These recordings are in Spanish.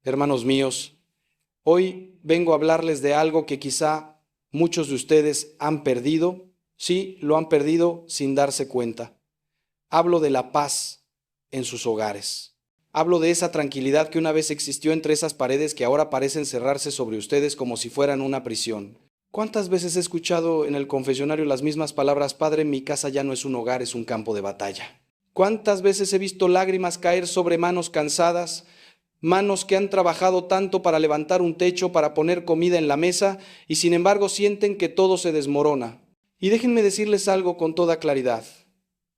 Hermanos míos, hoy vengo a hablarles de algo que quizá muchos de ustedes han perdido. Sí, lo han perdido sin darse cuenta. Hablo de la paz en sus hogares. Hablo de esa tranquilidad que una vez existió entre esas paredes que ahora parecen cerrarse sobre ustedes como si fueran una prisión. ¿Cuántas veces he escuchado en el confesionario las mismas palabras: Padre, mi casa ya no es un hogar, es un campo de batalla? ¿Cuántas veces he visto lágrimas caer sobre manos cansadas? Manos que han trabajado tanto para levantar un techo, para poner comida en la mesa, y sin embargo sienten que todo se desmorona. Y déjenme decirles algo con toda claridad.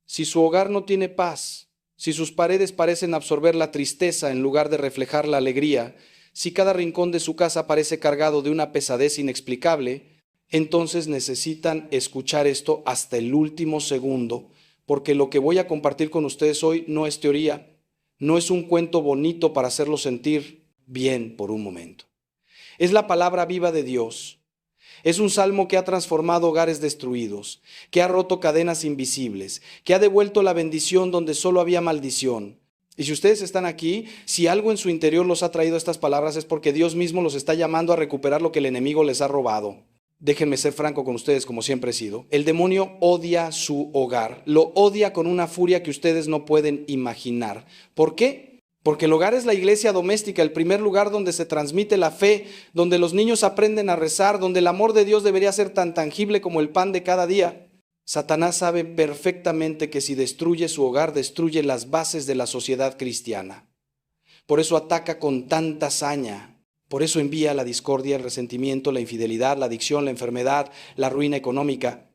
Si su hogar no tiene paz, si sus paredes parecen absorber la tristeza en lugar de reflejar la alegría, si cada rincón de su casa parece cargado de una pesadez inexplicable, entonces necesitan escuchar esto hasta el último segundo, porque lo que voy a compartir con ustedes hoy no es teoría. No es un cuento bonito para hacerlo sentir bien por un momento. Es la palabra viva de Dios. Es un salmo que ha transformado hogares destruidos, que ha roto cadenas invisibles, que ha devuelto la bendición donde solo había maldición. Y si ustedes están aquí, si algo en su interior los ha traído estas palabras, es porque Dios mismo los está llamando a recuperar lo que el enemigo les ha robado. Déjenme ser franco con ustedes, como siempre he sido. El demonio odia su hogar. Lo odia con una furia que ustedes no pueden imaginar. ¿Por qué? Porque el hogar es la iglesia doméstica, el primer lugar donde se transmite la fe, donde los niños aprenden a rezar, donde el amor de Dios debería ser tan tangible como el pan de cada día. Satanás sabe perfectamente que si destruye su hogar, destruye las bases de la sociedad cristiana. Por eso ataca con tanta saña. Por eso envía la discordia, el resentimiento, la infidelidad, la adicción, la enfermedad, la ruina económica.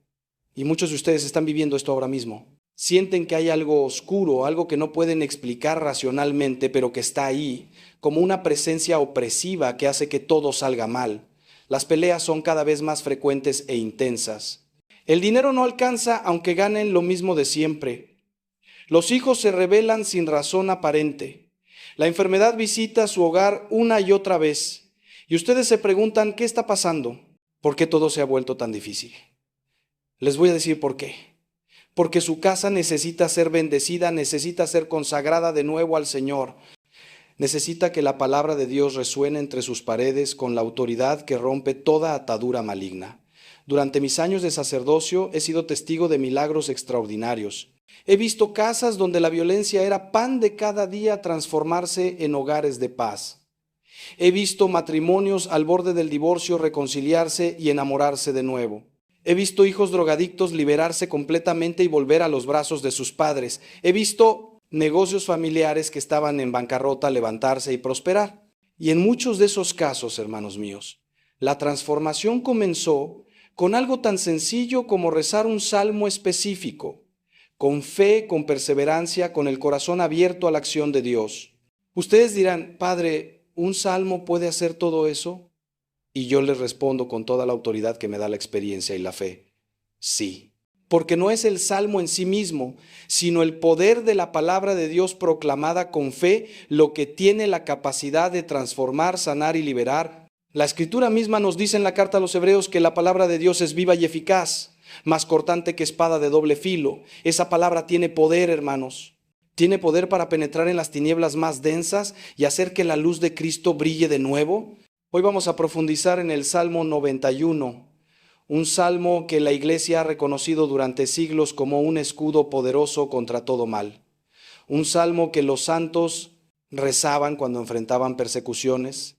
Y muchos de ustedes están viviendo esto ahora mismo. Sienten que hay algo oscuro, algo que no pueden explicar racionalmente, pero que está ahí, como una presencia opresiva que hace que todo salga mal. Las peleas son cada vez más frecuentes e intensas. El dinero no alcanza aunque ganen lo mismo de siempre. Los hijos se rebelan sin razón aparente. La enfermedad visita su hogar una y otra vez. Y ustedes se preguntan, ¿qué está pasando? ¿Por qué todo se ha vuelto tan difícil? Les voy a decir por qué. Porque su casa necesita ser bendecida, necesita ser consagrada de nuevo al Señor. Necesita que la palabra de Dios resuene entre sus paredes con la autoridad que rompe toda atadura maligna. Durante mis años de sacerdocio he sido testigo de milagros extraordinarios. He visto casas donde la violencia era pan de cada día transformarse en hogares de paz. He visto matrimonios al borde del divorcio reconciliarse y enamorarse de nuevo. He visto hijos drogadictos liberarse completamente y volver a los brazos de sus padres. He visto negocios familiares que estaban en bancarrota levantarse y prosperar. Y en muchos de esos casos, hermanos míos, la transformación comenzó con algo tan sencillo como rezar un salmo específico, con fe, con perseverancia, con el corazón abierto a la acción de Dios. Ustedes dirán, Padre, ¿un salmo puede hacer todo eso? Y yo les respondo con toda la autoridad que me da la experiencia y la fe, sí. Porque no es el salmo en sí mismo, sino el poder de la palabra de Dios proclamada con fe lo que tiene la capacidad de transformar, sanar y liberar. La Escritura misma nos dice en la carta a los Hebreos que la palabra de Dios es viva y eficaz, más cortante que espada de doble filo. Esa palabra tiene poder, hermanos. Tiene poder para penetrar en las tinieblas más densas y hacer que la luz de Cristo brille de nuevo. Hoy vamos a profundizar en el Salmo 91, un salmo que la Iglesia ha reconocido durante siglos como un escudo poderoso contra todo mal. Un salmo que los santos rezaban cuando enfrentaban persecuciones,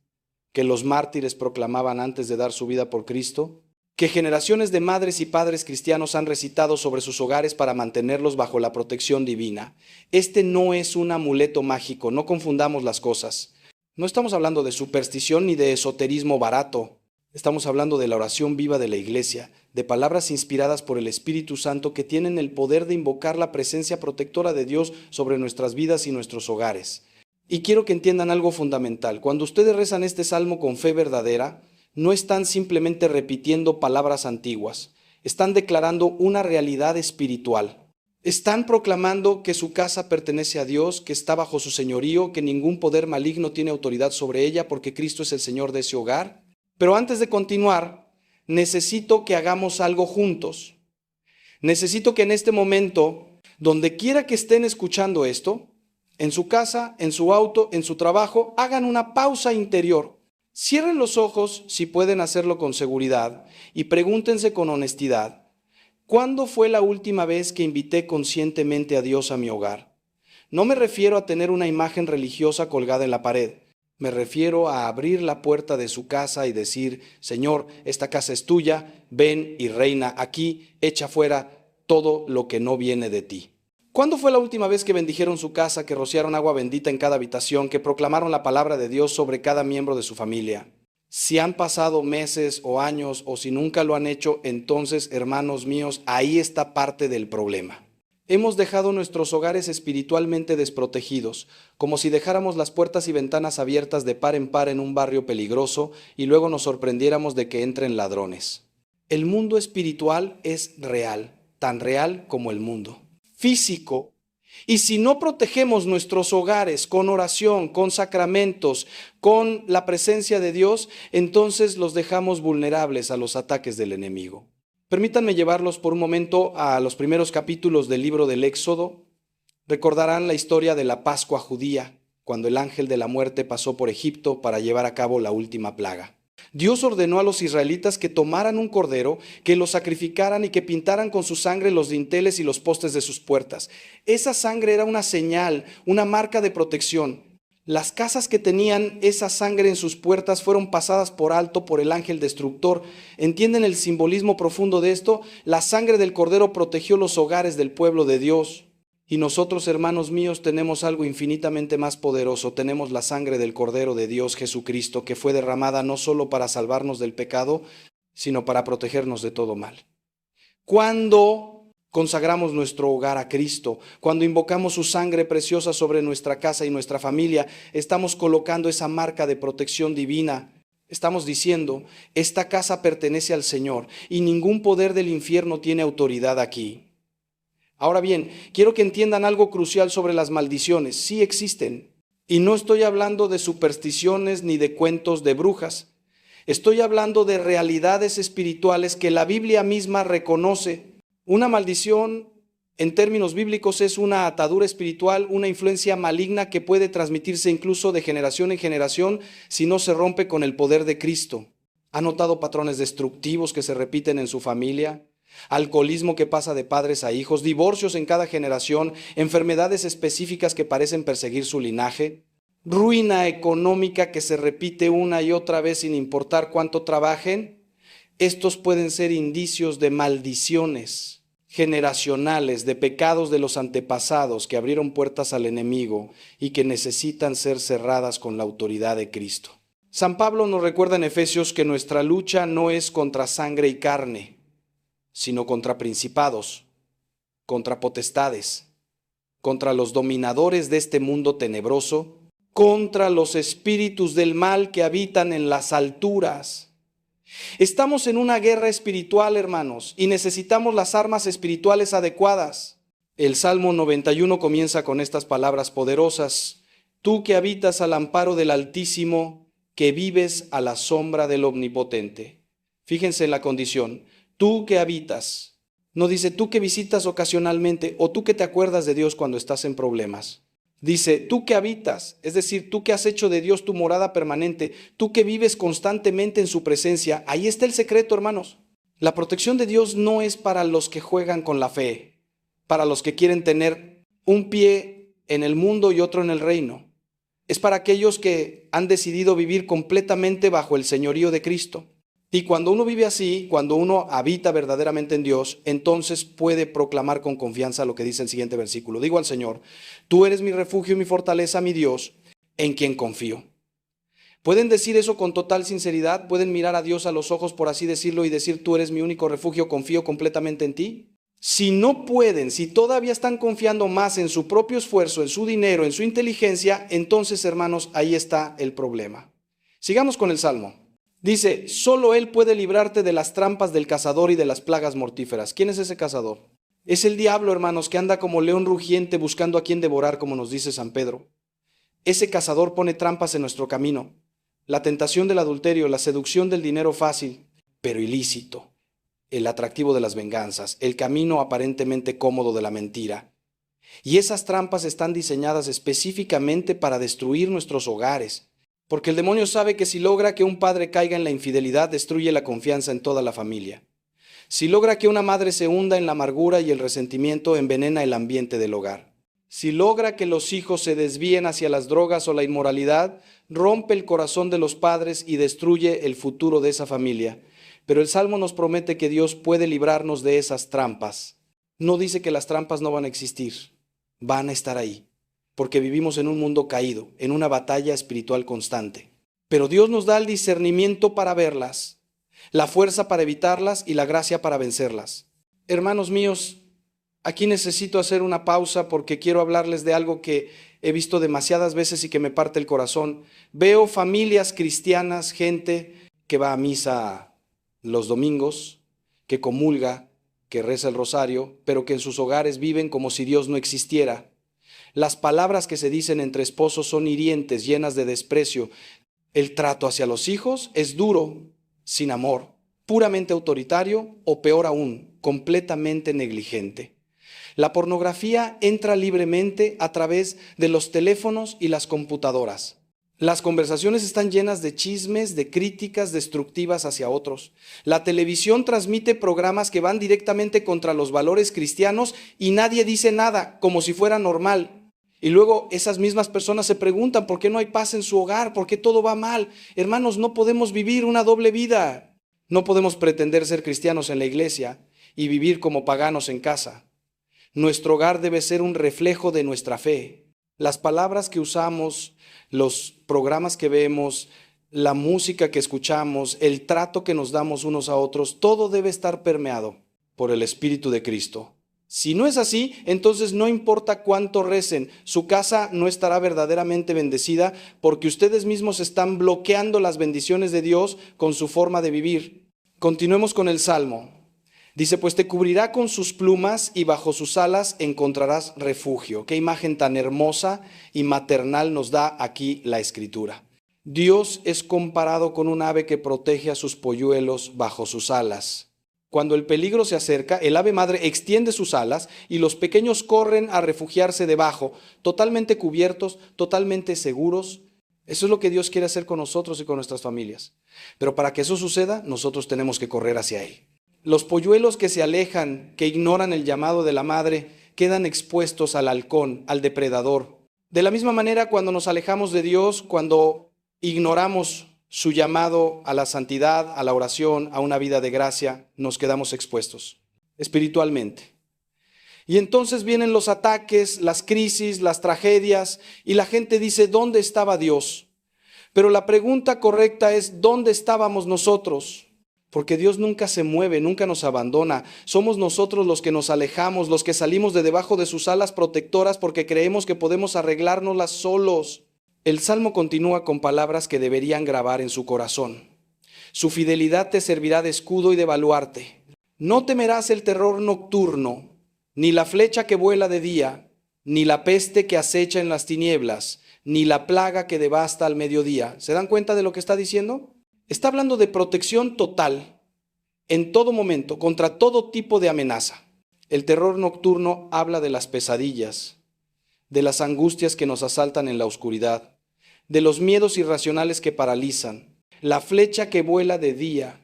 que los mártires proclamaban antes de dar su vida por Cristo, que generaciones de madres y padres cristianos han recitado sobre sus hogares para mantenerlos bajo la protección divina. Este no es un amuleto mágico, no confundamos las cosas. No estamos hablando de superstición ni de esoterismo barato. Estamos hablando de la oración viva de la Iglesia, de palabras inspiradas por el Espíritu Santo que tienen el poder de invocar la presencia protectora de Dios sobre nuestras vidas y nuestros hogares. Y quiero que entiendan algo fundamental. Cuando ustedes rezan este salmo con fe verdadera, no están simplemente repitiendo palabras antiguas, están declarando una realidad espiritual. Están proclamando que su casa pertenece a Dios, que está bajo su señorío, que ningún poder maligno tiene autoridad sobre ella porque Cristo es el Señor de ese hogar. Pero antes de continuar, necesito que hagamos algo juntos. Necesito que en este momento, donde quiera que estén escuchando esto, En su casa, en su auto, en su trabajo, hagan una pausa interior. Cierren los ojos si pueden hacerlo con seguridad y pregúntense con honestidad, ¿cuándo fue la última vez que invité conscientemente a Dios a mi hogar? No me refiero a tener una imagen religiosa colgada en la pared. Me refiero a abrir la puerta de su casa y decir, Señor, esta casa es tuya, ven y reina aquí, echa fuera todo lo que no viene de ti. ¿Cuándo fue la última vez que bendijeron su casa, que rociaron agua bendita en cada habitación, que proclamaron la palabra de Dios sobre cada miembro de su familia? Si han pasado meses o años o si nunca lo han hecho, entonces, hermanos míos, ahí está parte del problema. Hemos dejado nuestros hogares espiritualmente desprotegidos, como si dejáramos las puertas y ventanas abiertas de par en un barrio peligroso y luego nos sorprendiéramos de que entren ladrones. El mundo espiritual es real, tan real como el mundo físico, y si no protegemos nuestros hogares con oración, con sacramentos, con la presencia de Dios, entonces los dejamos vulnerables a los ataques del enemigo. Permítanme llevarlos por un momento a los primeros capítulos del libro del Éxodo. Recordarán la historia de la Pascua judía, cuando el ángel de la muerte pasó por Egipto para llevar a cabo la última plaga. Dios ordenó a los israelitas que tomaran un cordero, que lo sacrificaran y que pintaran con su sangre los dinteles y los postes de sus puertas. Esa sangre era una señal, una marca de protección. Las casas que tenían esa sangre en sus puertas fueron pasadas por alto por el ángel destructor. ¿Entienden el simbolismo profundo de esto? La sangre del cordero protegió los hogares del pueblo de Dios. Y nosotros, hermanos míos, tenemos algo infinitamente más poderoso. Tenemos la sangre del Cordero de Dios Jesucristo, que fue derramada no solo para salvarnos del pecado, sino para protegernos de todo mal. Cuando consagramos nuestro hogar a Cristo, cuando invocamos su sangre preciosa sobre nuestra casa y nuestra familia, estamos colocando esa marca de protección divina. Estamos diciendo, esta casa pertenece al Señor y ningún poder del infierno tiene autoridad aquí. Ahora bien, quiero que entiendan algo crucial sobre las maldiciones. Sí existen. Y no estoy hablando de supersticiones ni de cuentos de brujas. Estoy hablando de realidades espirituales que la Biblia misma reconoce. Una maldición, en términos bíblicos, es una atadura espiritual, una influencia maligna que puede transmitirse incluso de generación en generación si no se rompe con el poder de Cristo. ¿Ha notado patrones destructivos que se repiten en su familia? Alcoholismo que pasa de padres a hijos, divorcios en cada generación, enfermedades específicas que parecen perseguir su linaje, ruina económica que se repite una y otra vez sin importar cuánto trabajen. Estos pueden ser indicios de maldiciones generacionales, de pecados de los antepasados que abrieron puertas al enemigo y que necesitan ser cerradas con la autoridad de Cristo. San Pablo nos recuerda en Efesios que nuestra lucha no es contra sangre y carne, sino contra principados, contra potestades, contra los dominadores de este mundo tenebroso, contra los espíritus del mal que habitan en las alturas. Estamos en una guerra espiritual, hermanos, y necesitamos las armas espirituales adecuadas. El Salmo 91 comienza con estas palabras poderosas: tú que habitas al amparo del Altísimo, que vives a la sombra del Omnipotente. Fíjense en la condición. Tú que habitas, no dice tú que visitas ocasionalmente o tú que te acuerdas de Dios cuando estás en problemas. Dice tú que habitas, es decir, tú que has hecho de Dios tu morada permanente, tú que vives constantemente en su presencia. Ahí está el secreto, hermanos. La protección de Dios no es para los que juegan con la fe, para los que quieren tener un pie en el mundo y otro en el reino. Es para aquellos que han decidido vivir completamente bajo el señorío de Cristo. Y cuando uno vive así, cuando uno habita verdaderamente en Dios, entonces puede proclamar con confianza lo que dice el siguiente versículo. Digo al Señor, tú eres mi refugio y mi fortaleza, mi Dios, en quien confío. ¿Pueden decir eso con total sinceridad? ¿Pueden mirar a Dios a los ojos, por así decirlo, y decir, tú eres mi único refugio, confío completamente en ti? Si no pueden, si todavía están confiando más en su propio esfuerzo, en su dinero, en su inteligencia, entonces, hermanos, ahí está el problema. Sigamos con el Salmo. Dice, solo Él puede librarte de las trampas del cazador y de las plagas mortíferas. ¿Quién es ese cazador? Es el diablo, hermanos, que anda como león rugiente buscando a quien devorar, como nos dice San Pedro. Ese cazador pone trampas en nuestro camino. La tentación del adulterio, la seducción del dinero fácil, pero ilícito, el atractivo de las venganzas, el camino aparentemente cómodo de la mentira. Y esas trampas están diseñadas específicamente para destruir nuestros hogares, porque el demonio sabe que si logra que un padre caiga en la infidelidad, destruye la confianza en toda la familia. Si logra que una madre se hunda en la amargura y el resentimiento, envenena el ambiente del hogar. Si logra que los hijos se desvíen hacia las drogas o la inmoralidad, rompe el corazón de los padres y destruye el futuro de esa familia. Pero el Salmo nos promete que Dios puede librarnos de esas trampas. No dice que las trampas no van a existir, van a estar ahí, porque vivimos en un mundo caído, en una batalla espiritual constante. Pero Dios nos da el discernimiento para verlas, la fuerza para evitarlas y la gracia para vencerlas. Hermanos míos, aquí necesito hacer una pausa porque quiero hablarles de algo que he visto demasiadas veces y que me parte el corazón. Veo familias cristianas, gente que va a misa los domingos, que comulga, que reza el rosario, pero que en sus hogares viven como si Dios no existiera. Las palabras que se dicen entre esposos son hirientes, llenas de desprecio. El trato hacia los hijos es duro, sin amor, puramente autoritario o peor aún, completamente negligente. La pornografía entra libremente a través de los teléfonos y las computadoras. Las conversaciones están llenas de chismes, de críticas destructivas hacia otros. La televisión transmite programas que van directamente contra los valores cristianos y nadie dice nada, como si fuera normal. Y luego esas mismas personas se preguntan por qué no hay paz en su hogar, por qué todo va mal. Hermanos, no podemos vivir una doble vida. No podemos pretender ser cristianos en la iglesia y vivir como paganos en casa. Nuestro hogar debe ser un reflejo de nuestra fe. Las palabras que usamos, los programas que vemos, la música que escuchamos, el trato que nos damos unos a otros, todo debe estar permeado por el Espíritu de Cristo. Si no es así, entonces no importa cuánto recen, su casa no estará verdaderamente bendecida porque ustedes mismos están bloqueando las bendiciones de Dios con su forma de vivir. Continuemos con el Salmo. Dice, pues te cubrirá con sus plumas y bajo sus alas encontrarás refugio. Qué imagen tan hermosa y maternal nos da aquí la Escritura. Dios es comparado con un ave que protege a sus polluelos bajo sus alas. Cuando el peligro se acerca, el ave madre extiende sus alas y los pequeños corren a refugiarse debajo, totalmente cubiertos, totalmente seguros. Eso es lo que Dios quiere hacer con nosotros y con nuestras familias. Pero para que eso suceda, nosotros tenemos que correr hacia Él. Los polluelos que se alejan, que ignoran el llamado de la madre, quedan expuestos al halcón, al depredador. De la misma manera, cuando nos alejamos de Dios, cuando ignoramos su llamado a la santidad, a la oración, a una vida de gracia, nos quedamos expuestos espiritualmente. Y entonces vienen los ataques, las crisis, las tragedias, y la gente dice, ¿dónde estaba Dios? Pero la pregunta correcta es, ¿dónde estábamos nosotros? Porque Dios nunca se mueve, nunca nos abandona. Somos nosotros los que nos alejamos, los que salimos de debajo de sus alas protectoras porque creemos que podemos arreglárnoslas solos. El Salmo continúa con palabras que deberían grabar en su corazón. Su fidelidad te servirá de escudo y de baluarte. No temerás el terror nocturno, ni la flecha que vuela de día, ni la peste que acecha en las tinieblas, ni la plaga que devasta al mediodía. ¿Se dan cuenta de lo que está diciendo? Está hablando de protección total en todo momento contra todo tipo de amenaza. El terror nocturno habla de las pesadillas, de las angustias que nos asaltan en la oscuridad, de los miedos irracionales que paralizan. La flecha que vuela de día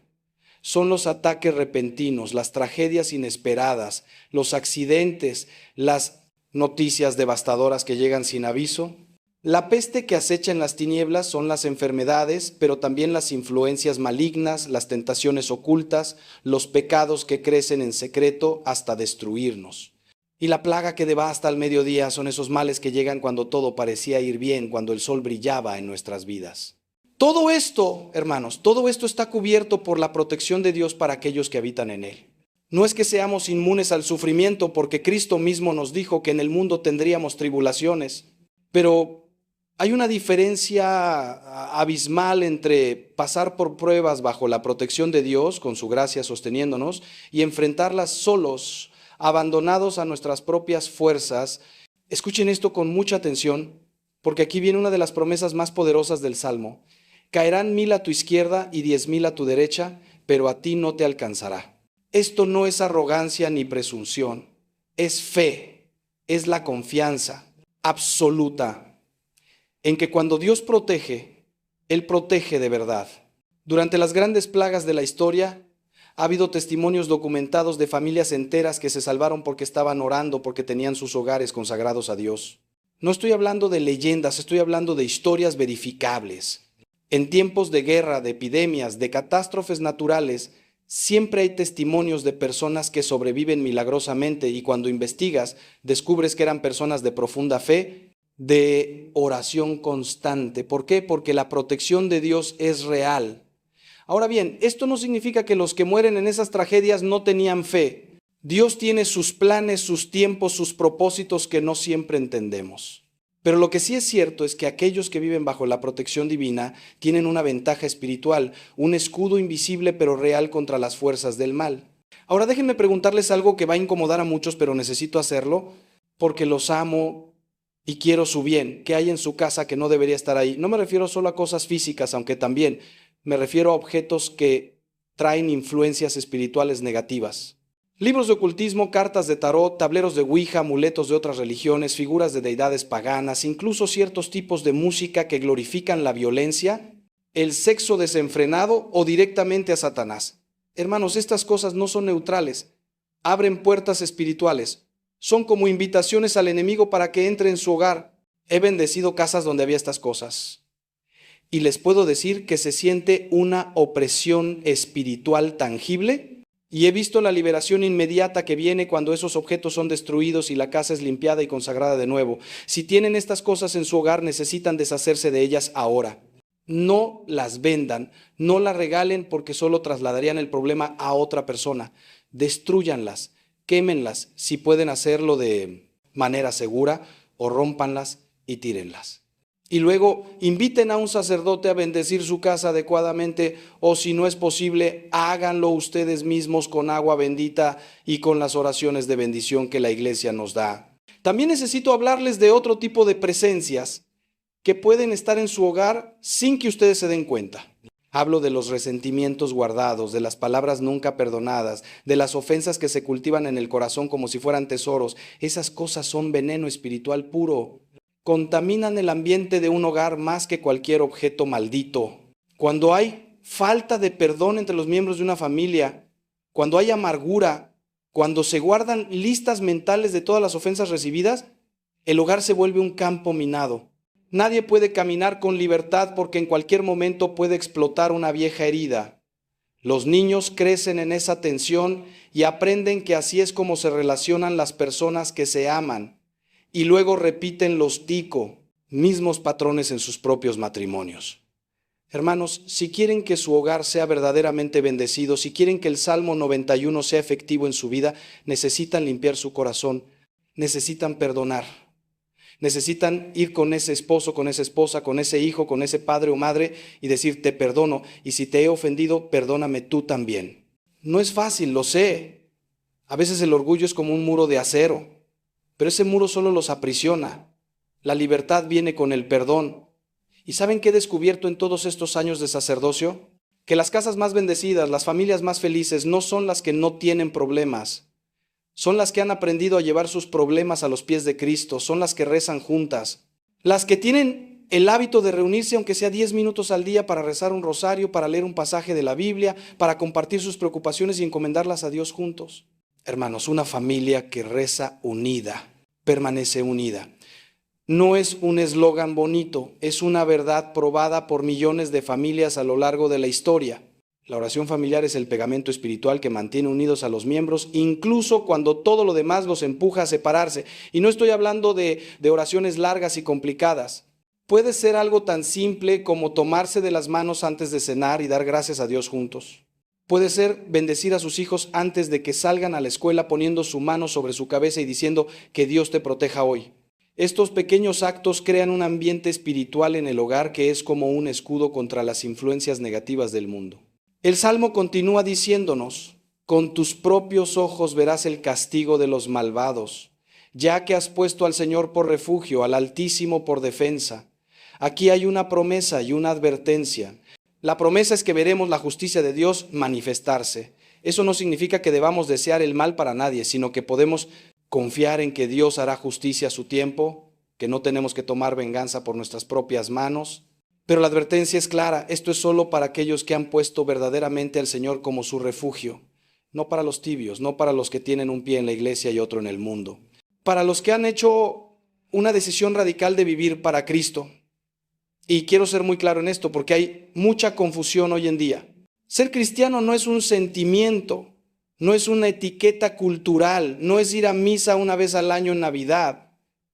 son los ataques repentinos, las tragedias inesperadas, los accidentes, las noticias devastadoras que llegan sin aviso. La peste que acecha en las tinieblas son las enfermedades, pero también las influencias malignas, las tentaciones ocultas, los pecados que crecen en secreto hasta destruirnos. Y la plaga que devasta al mediodía son esos males que llegan cuando todo parecía ir bien, cuando el sol brillaba en nuestras vidas. Todo esto, hermanos, todo esto está cubierto por la protección de Dios para aquellos que habitan en Él. No es que seamos inmunes al sufrimiento, porque Cristo mismo nos dijo que en el mundo tendríamos tribulaciones, pero hay una diferencia abismal entre pasar por pruebas bajo la protección de Dios, con su gracia sosteniéndonos, y enfrentarlas solos, abandonados a nuestras propias fuerzas. Escuchen esto con mucha atención, porque aquí viene una de las promesas más poderosas del Salmo. Caerán 1000 a tu izquierda y 10,000 a tu derecha, pero a ti no te alcanzará. Esto no es arrogancia ni presunción, es fe. es la confianza absoluta en que cuando Dios protege, Él protege de verdad. Durante las grandes plagas de la historia, ha habido testimonios documentados de familias enteras que se salvaron porque estaban orando, porque tenían sus hogares consagrados a Dios. No estoy hablando de leyendas, estoy hablando de historias verificables. En tiempos de guerra, de epidemias, de catástrofes naturales, siempre hay testimonios de personas que sobreviven milagrosamente y cuando investigas, descubres que eran personas de profunda fe, de oración constante. ¿Por qué? Porque la protección de Dios es real. Ahora bien, esto no significa que los que mueren en esas tragedias no tenían fe. Dios tiene sus planes, sus tiempos, sus propósitos que no siempre entendemos. Pero lo que sí es cierto es que aquellos que viven bajo la protección divina tienen una ventaja espiritual, un escudo invisible pero real contra las fuerzas del mal. Ahora déjenme preguntarles algo que va a incomodar a muchos, pero necesito hacerlo porque los amo y quiero su bien. ¿Qué hay en su casa que no debería estar ahí? No me refiero solo a cosas físicas, aunque también. Me refiero a objetos que traen influencias espirituales negativas. Libros de ocultismo, cartas de tarot, tableros de Ouija, amuletos de otras religiones, figuras de deidades paganas, incluso ciertos tipos de música que glorifican la violencia, el sexo desenfrenado o directamente a Satanás. Hermanos, estas cosas no son neutrales, abren puertas espirituales, son como invitaciones al enemigo para que entre en su hogar. He bendecido casas donde había estas cosas. Y les puedo decir que se siente una opresión espiritual tangible y he visto la liberación inmediata que viene cuando esos objetos son destruidos y la casa es limpiada y consagrada de nuevo. Si tienen estas cosas en su hogar, necesitan deshacerse de ellas ahora. No las vendan, no las regalen porque solo trasladarían el problema a otra persona. Destrúyanlas, quémenlas si pueden hacerlo de manera segura o rómpanlas y tírenlas. Y luego inviten a un sacerdote a bendecir su casa adecuadamente o si no es posible, háganlo ustedes mismos con agua bendita y con las oraciones de bendición que la iglesia nos da. También necesito hablarles de otro tipo de presencias que pueden estar en su hogar sin que ustedes se den cuenta. Hablo de los resentimientos guardados, de las palabras nunca perdonadas, de las ofensas que se cultivan en el corazón como si fueran tesoros. Esas cosas son veneno espiritual puro. Contaminan el ambiente de un hogar más que cualquier objeto maldito. Cuando hay falta de perdón entre los miembros de una familia, cuando hay amargura, cuando se guardan listas mentales de todas las ofensas recibidas, el hogar se vuelve un campo minado. Nadie puede caminar con libertad porque en cualquier momento puede explotar una vieja herida. Los niños crecen en esa tensión y aprenden que así es como se relacionan las personas que se aman. Y luego repiten los mismos patrones en sus propios matrimonios. Hermanos, si quieren que su hogar sea verdaderamente bendecido, si quieren que el Salmo 91 sea efectivo en su vida, necesitan limpiar su corazón, necesitan perdonar, necesitan ir con ese esposo, con esa esposa, con ese hijo, con ese padre o madre y decir, te perdono, y si te he ofendido, perdóname tú también. No es fácil, lo sé. A veces el orgullo es como un muro de acero. Pero ese muro solo los aprisiona. La libertad viene con el perdón. ¿Y saben qué he descubierto en todos estos años de sacerdocio? Que las casas más bendecidas, las familias más felices, no son las que no tienen problemas. Son las que han aprendido a llevar sus problemas a los pies de Cristo. Son las que rezan juntas. Las que tienen el hábito de reunirse, aunque sea 10 minutos al día, para rezar un rosario, para leer un pasaje de la Biblia, para compartir sus preocupaciones y encomendarlas a Dios juntos. Hermanos, una familia que reza unida, permanece unida. No es un eslogan bonito, es una verdad probada por millones de familias a lo largo de la historia. La oración familiar es el pegamento espiritual que mantiene unidos a los miembros, incluso cuando todo lo demás los empuja a separarse. Y no estoy hablando de oraciones largas y complicadas. Puede ser algo tan simple como tomarse de las manos antes de cenar y dar gracias a Dios juntos. Puede ser bendecir a sus hijos antes de que salgan a la escuela poniendo su mano sobre su cabeza y diciendo que Dios te proteja hoy. Estos pequeños actos crean un ambiente espiritual en el hogar que es como un escudo contra las influencias negativas del mundo. El Salmo continúa diciéndonos, con tus propios ojos verás el castigo de los malvados, ya que has puesto al Señor por refugio, al Altísimo por defensa. Aquí hay una promesa y una advertencia. La promesa es que veremos la justicia de Dios manifestarse. Eso no significa que debamos desear el mal para nadie, sino que podemos confiar en que Dios hará justicia a su tiempo, que no tenemos que tomar venganza por nuestras propias manos. Pero la advertencia es clara, esto es solo para aquellos que han puesto verdaderamente al Señor como su refugio, no para los tibios, no para los que tienen un pie en la iglesia y otro en el mundo. Para los que han hecho una decisión radical de vivir para Cristo. Y quiero ser muy claro en esto porque hay mucha confusión hoy en día. Ser cristiano no es un sentimiento, no es una etiqueta cultural, no es ir a misa una vez al año en Navidad.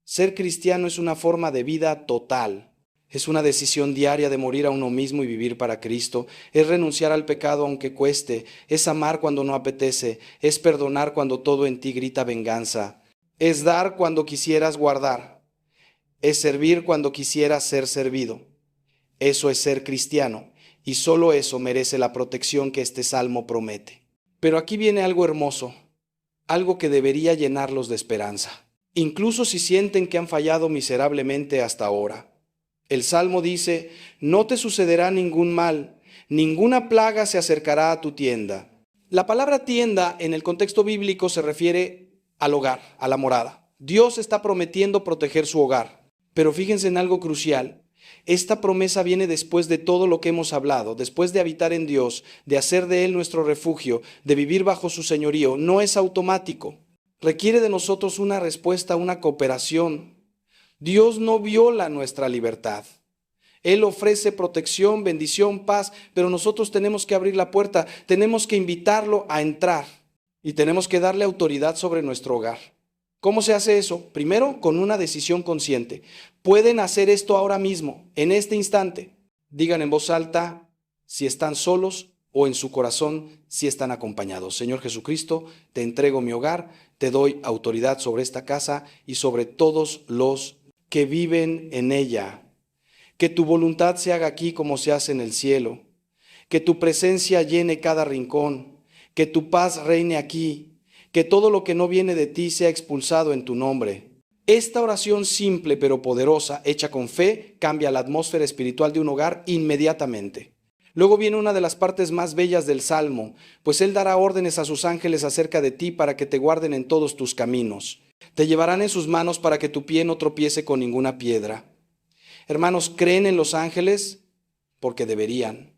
Ser cristiano es una forma de vida total. Es una decisión diaria de morir a uno mismo y vivir para Cristo. Es renunciar al pecado aunque cueste. Es amar cuando no apetece. Es perdonar cuando todo en ti grita venganza. Es dar cuando quisieras guardar. Es servir cuando quisieras ser servido. Eso es ser cristiano. Y solo eso merece la protección que este salmo promete. Pero aquí viene algo hermoso. Algo que debería llenarlos de esperanza. Incluso si sienten que han fallado miserablemente hasta ahora. El Salmo dice, no te sucederá ningún mal, ninguna plaga se acercará a tu tienda. La palabra tienda en el contexto bíblico se refiere al hogar, a la morada. Dios está prometiendo proteger su hogar. Pero fíjense en algo crucial. Esta promesa viene después de todo lo que hemos hablado, después de habitar en Dios, de hacer de Él nuestro refugio, de vivir bajo su señorío. No es automático. Requiere de nosotros una respuesta, una cooperación. Dios no viola nuestra libertad. Él ofrece protección, bendición, paz, pero nosotros tenemos que abrir la puerta, tenemos que invitarlo a entrar y tenemos que darle autoridad sobre nuestro hogar. ¿Cómo se hace eso? Primero, con una decisión consciente. Pueden hacer esto ahora mismo, en este instante. Digan en voz alta si están solos o en su corazón si están acompañados. Señor Jesucristo, te entrego mi hogar, te doy autoridad sobre esta casa y sobre todos los que viven en ella. Que tu voluntad se haga aquí como se hace en el cielo. Que tu presencia llene cada rincón. Que tu paz reine aquí. Que todo lo que no viene de ti sea expulsado en tu nombre. Esta oración simple pero poderosa, hecha con fe, cambia la atmósfera espiritual de un hogar inmediatamente. Luego viene una de las partes más bellas del Salmo, pues Él dará órdenes a sus ángeles acerca de ti para que te guarden en todos tus caminos. Te llevarán en sus manos para que tu pie no tropiece con ninguna piedra. Hermanos, ¿creen en los ángeles? Porque deberían.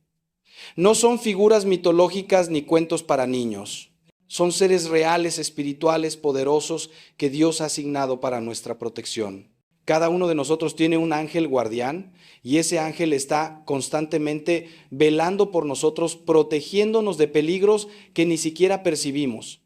No son figuras mitológicas ni cuentos para niños. Son seres reales, espirituales, poderosos que Dios ha asignado para nuestra protección. Cada uno de nosotros tiene un ángel guardián y ese ángel está constantemente velando por nosotros, protegiéndonos de peligros que ni siquiera percibimos.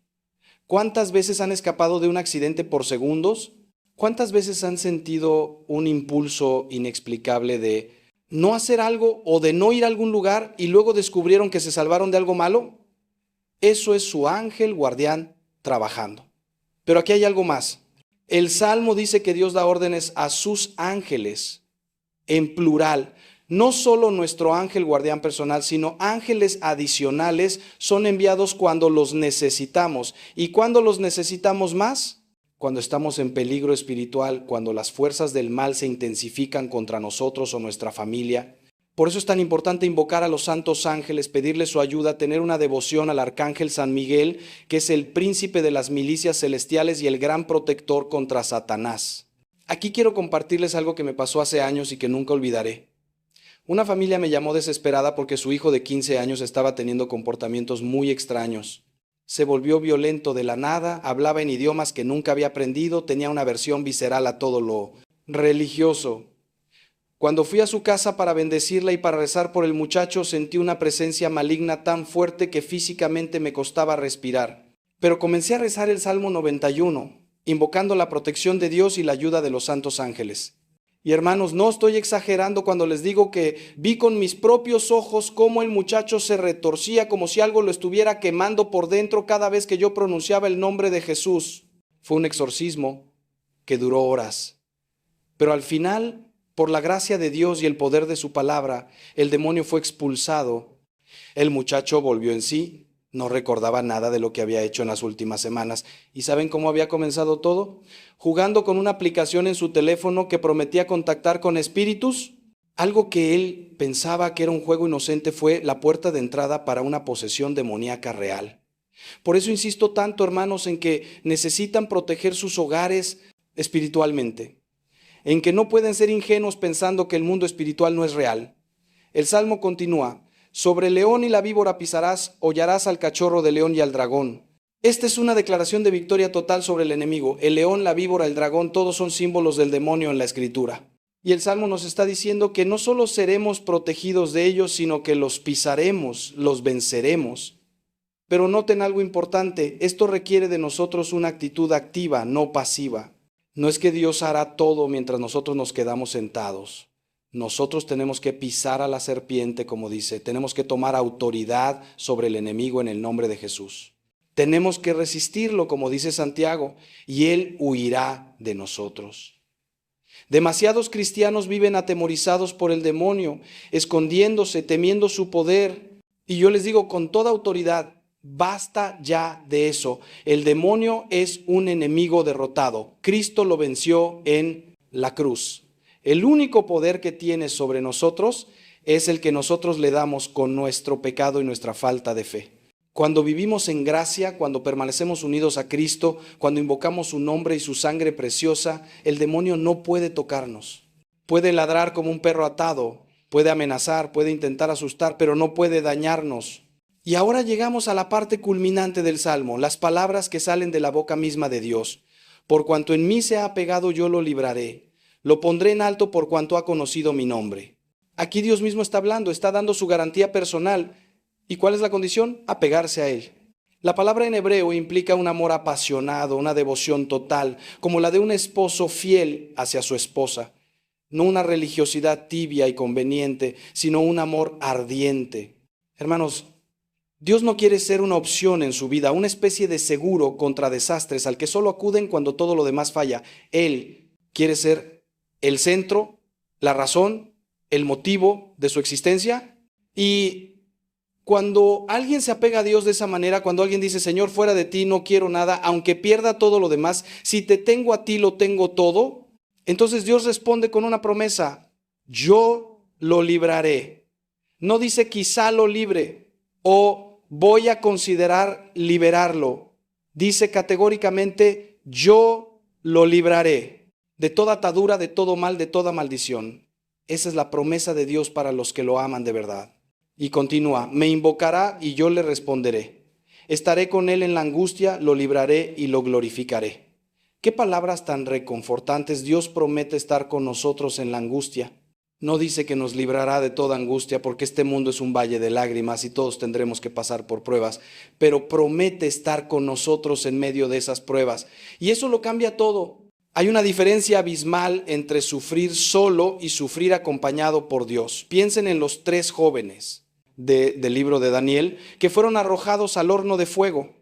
¿Cuántas veces han escapado de un accidente por segundos? ¿Cuántas veces han sentido un impulso inexplicable de no hacer algo o de no ir a algún lugar y luego descubrieron que se salvaron de algo malo? Eso es su ángel guardián trabajando. Pero aquí hay algo más. El Salmo dice que Dios da órdenes a sus ángeles en plural. No solo nuestro ángel guardián personal, sino ángeles adicionales son enviados cuando los necesitamos. ¿Y cuándo los necesitamos más? Cuando estamos en peligro espiritual, cuando las fuerzas del mal se intensifican contra nosotros o nuestra familia. Por eso es tan importante invocar a los santos ángeles, pedirle su ayuda, tener una devoción al arcángel San Miguel, que es el príncipe de las milicias celestiales y el gran protector contra Satanás. Aquí quiero compartirles algo que me pasó hace años y que nunca olvidaré. Una familia me llamó desesperada porque su hijo de 15 años estaba teniendo comportamientos muy extraños. Se volvió violento de la nada, hablaba en idiomas que nunca había aprendido, tenía una aversión visceral a todo lo religioso. Cuando fui a su casa para bendecirla y para rezar por el muchacho, sentí una presencia maligna tan fuerte que físicamente me costaba respirar. Pero comencé a rezar el Salmo 91, invocando la protección de Dios y la ayuda de los santos ángeles. Y hermanos, no estoy exagerando cuando les digo que vi con mis propios ojos cómo el muchacho se retorcía como si algo lo estuviera quemando por dentro cada vez que yo pronunciaba el nombre de Jesús. Fue un exorcismo que duró horas. Pero al final, por la gracia de Dios y el poder de su palabra, el demonio fue expulsado. El muchacho volvió en sí. No recordaba nada de lo que había hecho en las últimas semanas. ¿Y saben cómo había comenzado todo? Jugando con una aplicación en su teléfono que prometía contactar con espíritus. Algo que él pensaba que era un juego inocente fue la puerta de entrada para una posesión demoníaca real. Por eso insisto tanto, hermanos, en que necesitan proteger sus hogares espiritualmente, en que no pueden ser ingenuos pensando que el mundo espiritual no es real. El Salmo continúa: sobre el león y la víbora pisarás, hollarás al cachorro de león y al dragón. Esta es una declaración de victoria total sobre el enemigo. El león, la víbora, el dragón, todos son símbolos del demonio en la Escritura. Y el Salmo nos está diciendo que no solo seremos protegidos de ellos, sino que los pisaremos, los venceremos. Pero noten algo importante: esto requiere de nosotros una actitud activa, no pasiva. No es que Dios hará todo mientras nosotros nos quedamos sentados. Nosotros tenemos que pisar a la serpiente, como dice, tenemos que tomar autoridad sobre el enemigo en el nombre de Jesús. Tenemos que resistirlo, como dice Santiago, y él huirá de nosotros. Demasiados cristianos viven atemorizados por el demonio, escondiéndose, temiendo su poder. Y yo les digo con toda autoridad: basta ya de eso. El demonio es un enemigo derrotado. Cristo lo venció en la cruz. El único poder que tiene sobre nosotros es el que nosotros le damos con nuestro pecado y nuestra falta de fe. Cuando vivimos en gracia, cuando permanecemos unidos a Cristo, cuando invocamos su nombre y su sangre preciosa, el demonio no puede tocarnos. Puede ladrar como un perro atado, puede amenazar, puede intentar asustar, pero no puede dañarnos. Y ahora llegamos a la parte culminante del Salmo, las palabras que salen de la boca misma de Dios. Por cuanto en mí se ha apegado, yo lo libraré. Lo pondré en alto por cuanto ha conocido mi nombre. Aquí Dios mismo está hablando, está dando su garantía personal. ¿Y cuál es la condición? Apegarse a Él. La palabra en hebreo implica un amor apasionado, una devoción total, como la de un esposo fiel hacia su esposa. No una religiosidad tibia y conveniente, sino un amor ardiente. Hermanos, Dios no quiere ser una opción en su vida, una especie de seguro contra desastres al que solo acuden cuando todo lo demás falla. Él quiere ser el centro, la razón, el motivo de su existencia. Y cuando alguien se apega a Dios de esa manera, cuando alguien dice: Señor, fuera de ti no quiero nada, aunque pierda todo lo demás, si te tengo a ti lo tengo todo, entonces Dios responde con una promesa: yo lo libraré. No dice quizá lo libre o voy a considerar liberarlo. Dice categóricamente: yo lo libraré de toda atadura, de todo mal, de toda maldición. Esa es la promesa de Dios para los que lo aman de verdad. Y continúa: me invocará y yo le responderé. Estaré con él en la angustia, lo libraré y lo glorificaré. Qué palabras tan reconfortantes. Dios promete estar con nosotros en la angustia. No dice que nos librará de toda angustia, porque este mundo es un valle de lágrimas y todos tendremos que pasar por pruebas, pero promete estar con nosotros en medio de esas pruebas. Y eso lo cambia todo. Hay una diferencia abismal entre sufrir solo y sufrir acompañado por Dios. Piensen en los 3 jóvenes del libro de Daniel que fueron arrojados al horno de fuego.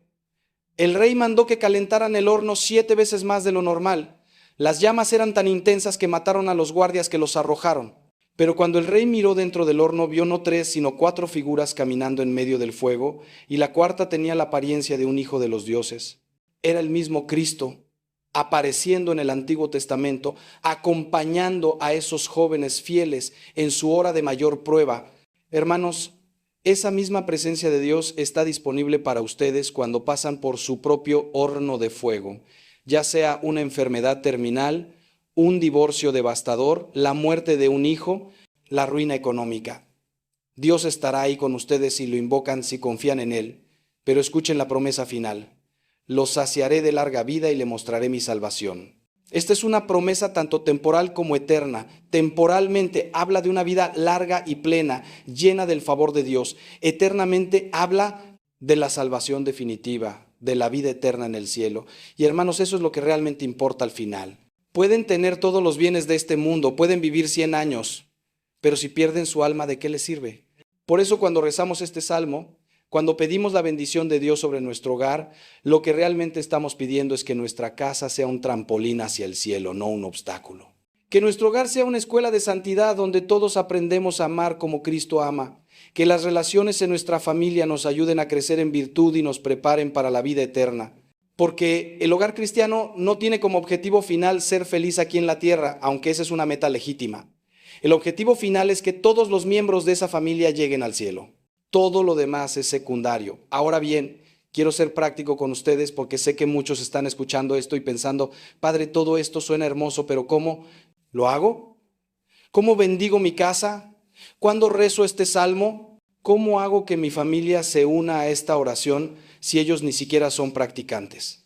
El rey mandó que calentaran el horno 7 veces más de lo normal. Las llamas eran tan intensas que mataron a los guardias que los arrojaron. Pero cuando el rey miró dentro del horno, vio no 3, sino 4 figuras caminando en medio del fuego, y la cuarta tenía la apariencia de un hijo de los dioses. Era el mismo Cristo, apareciendo en el Antiguo Testamento, acompañando a esos jóvenes fieles en su hora de mayor prueba. Hermanos, esa misma presencia de Dios está disponible para ustedes cuando pasan por su propio horno de fuego, ya sea una enfermedad terminal, un divorcio devastador, la muerte de un hijo, la ruina económica. Dios estará ahí con ustedes si lo invocan, si confían en Él. Pero escuchen la promesa final: los saciaré de larga vida y le mostraré mi salvación. Esta es una promesa tanto temporal como eterna. Temporalmente habla de una vida larga y plena, llena del favor de Dios. Eternamente habla de la salvación definitiva, de la vida eterna en el cielo. Y hermanos, eso es lo que realmente importa al final. Pueden tener todos los bienes de este mundo, pueden vivir 100 años, pero si pierden su alma, ¿de qué les sirve? Por eso cuando rezamos este salmo, cuando pedimos la bendición de Dios sobre nuestro hogar, lo que realmente estamos pidiendo es que nuestra casa sea un trampolín hacia el cielo, no un obstáculo. Que nuestro hogar sea una escuela de santidad donde todos aprendemos a amar como Cristo ama. Que las relaciones en nuestra familia nos ayuden a crecer en virtud y nos preparen para la vida eterna. Porque el hogar cristiano no tiene como objetivo final ser feliz aquí en la tierra, aunque esa es una meta legítima. El objetivo final es que todos los miembros de esa familia lleguen al cielo. Todo lo demás es secundario. Ahora bien, Quiero ser práctico con ustedes porque sé que muchos están escuchando esto y pensando, Padre, todo esto suena hermoso, pero ¿cómo lo hago? ¿Cómo bendigo mi casa? ¿Cuándo rezo este salmo? ¿Cómo hago que mi familia se una a esta oración si ellos ni siquiera son practicantes?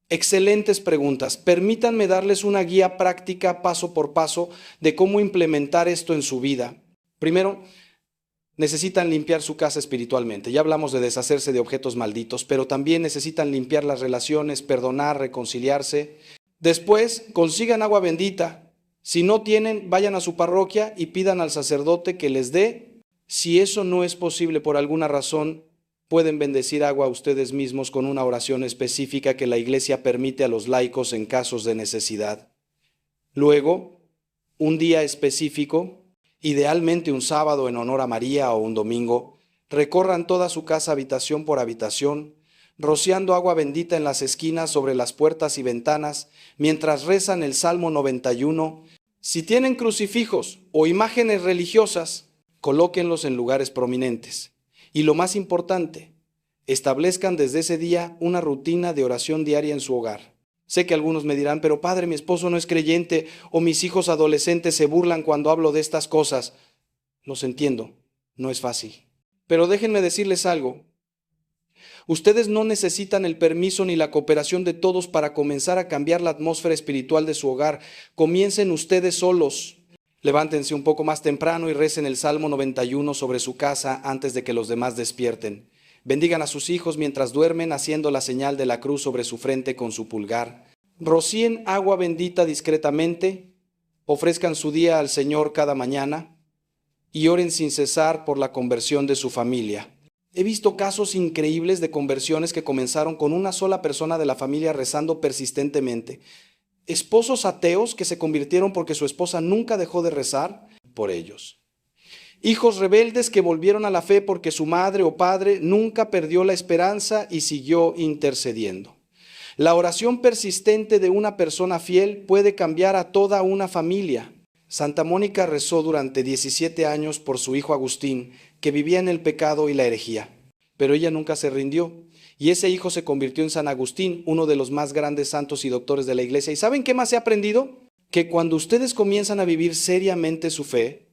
Excelentes preguntas. Permítanme darles una guía práctica paso por paso de cómo implementar esto en su vida. Primero, necesitan limpiar su casa espiritualmente. Ya hablamos de deshacerse de objetos malditos, pero también necesitan limpiar las relaciones, perdonar, reconciliarse. Después, consigan agua bendita. Si no tienen, vayan a su parroquia y pidan al sacerdote que les dé. Si eso no es posible por alguna razón, pueden bendecir agua a ustedes mismos con una oración específica que la Iglesia permite a los laicos en casos de necesidad. Luego, un día específico, idealmente un sábado en honor a María o un domingo, recorran toda su casa habitación por habitación, rociando agua bendita en las esquinas, sobre las puertas y ventanas, mientras rezan el Salmo 91. Si tienen crucifijos o imágenes religiosas, colóquenlos en lugares prominentes. Y lo más importante, establezcan desde ese día una rutina de oración diaria en su hogar. Sé que algunos me dirán, pero padre, mi esposo no es creyente o mis hijos adolescentes se burlan cuando hablo de estas cosas. Los entiendo, no es fácil. Pero déjenme decirles algo. Ustedes no necesitan el permiso ni la cooperación de todos para comenzar a cambiar la atmósfera espiritual de su hogar. Comiencen ustedes solos. Levántense un poco más temprano y recen el Salmo 91 sobre su casa antes de que los demás despierten. Bendigan a sus hijos mientras duermen, haciendo la señal de la cruz sobre su frente con su pulgar. Rocíen agua bendita discretamente, ofrezcan su día al Señor cada mañana y oren sin cesar por la conversión de su familia. He visto casos increíbles de conversiones que comenzaron con una sola persona de la familia rezando persistentemente. Esposos ateos que se convirtieron porque su esposa nunca dejó de rezar por ellos. Hijos rebeldes que volvieron a la fe porque su madre o padre nunca perdió la esperanza y siguió intercediendo. La oración persistente de una persona fiel puede cambiar a toda una familia. Santa Mónica rezó durante 17 años por su hijo Agustín, que vivía en el pecado y la herejía, pero ella nunca se rindió. Y ese hijo se convirtió en San Agustín, uno de los más grandes santos y doctores de la Iglesia. ¿Y saben qué más he aprendido? Que cuando ustedes comienzan a vivir seriamente su fe,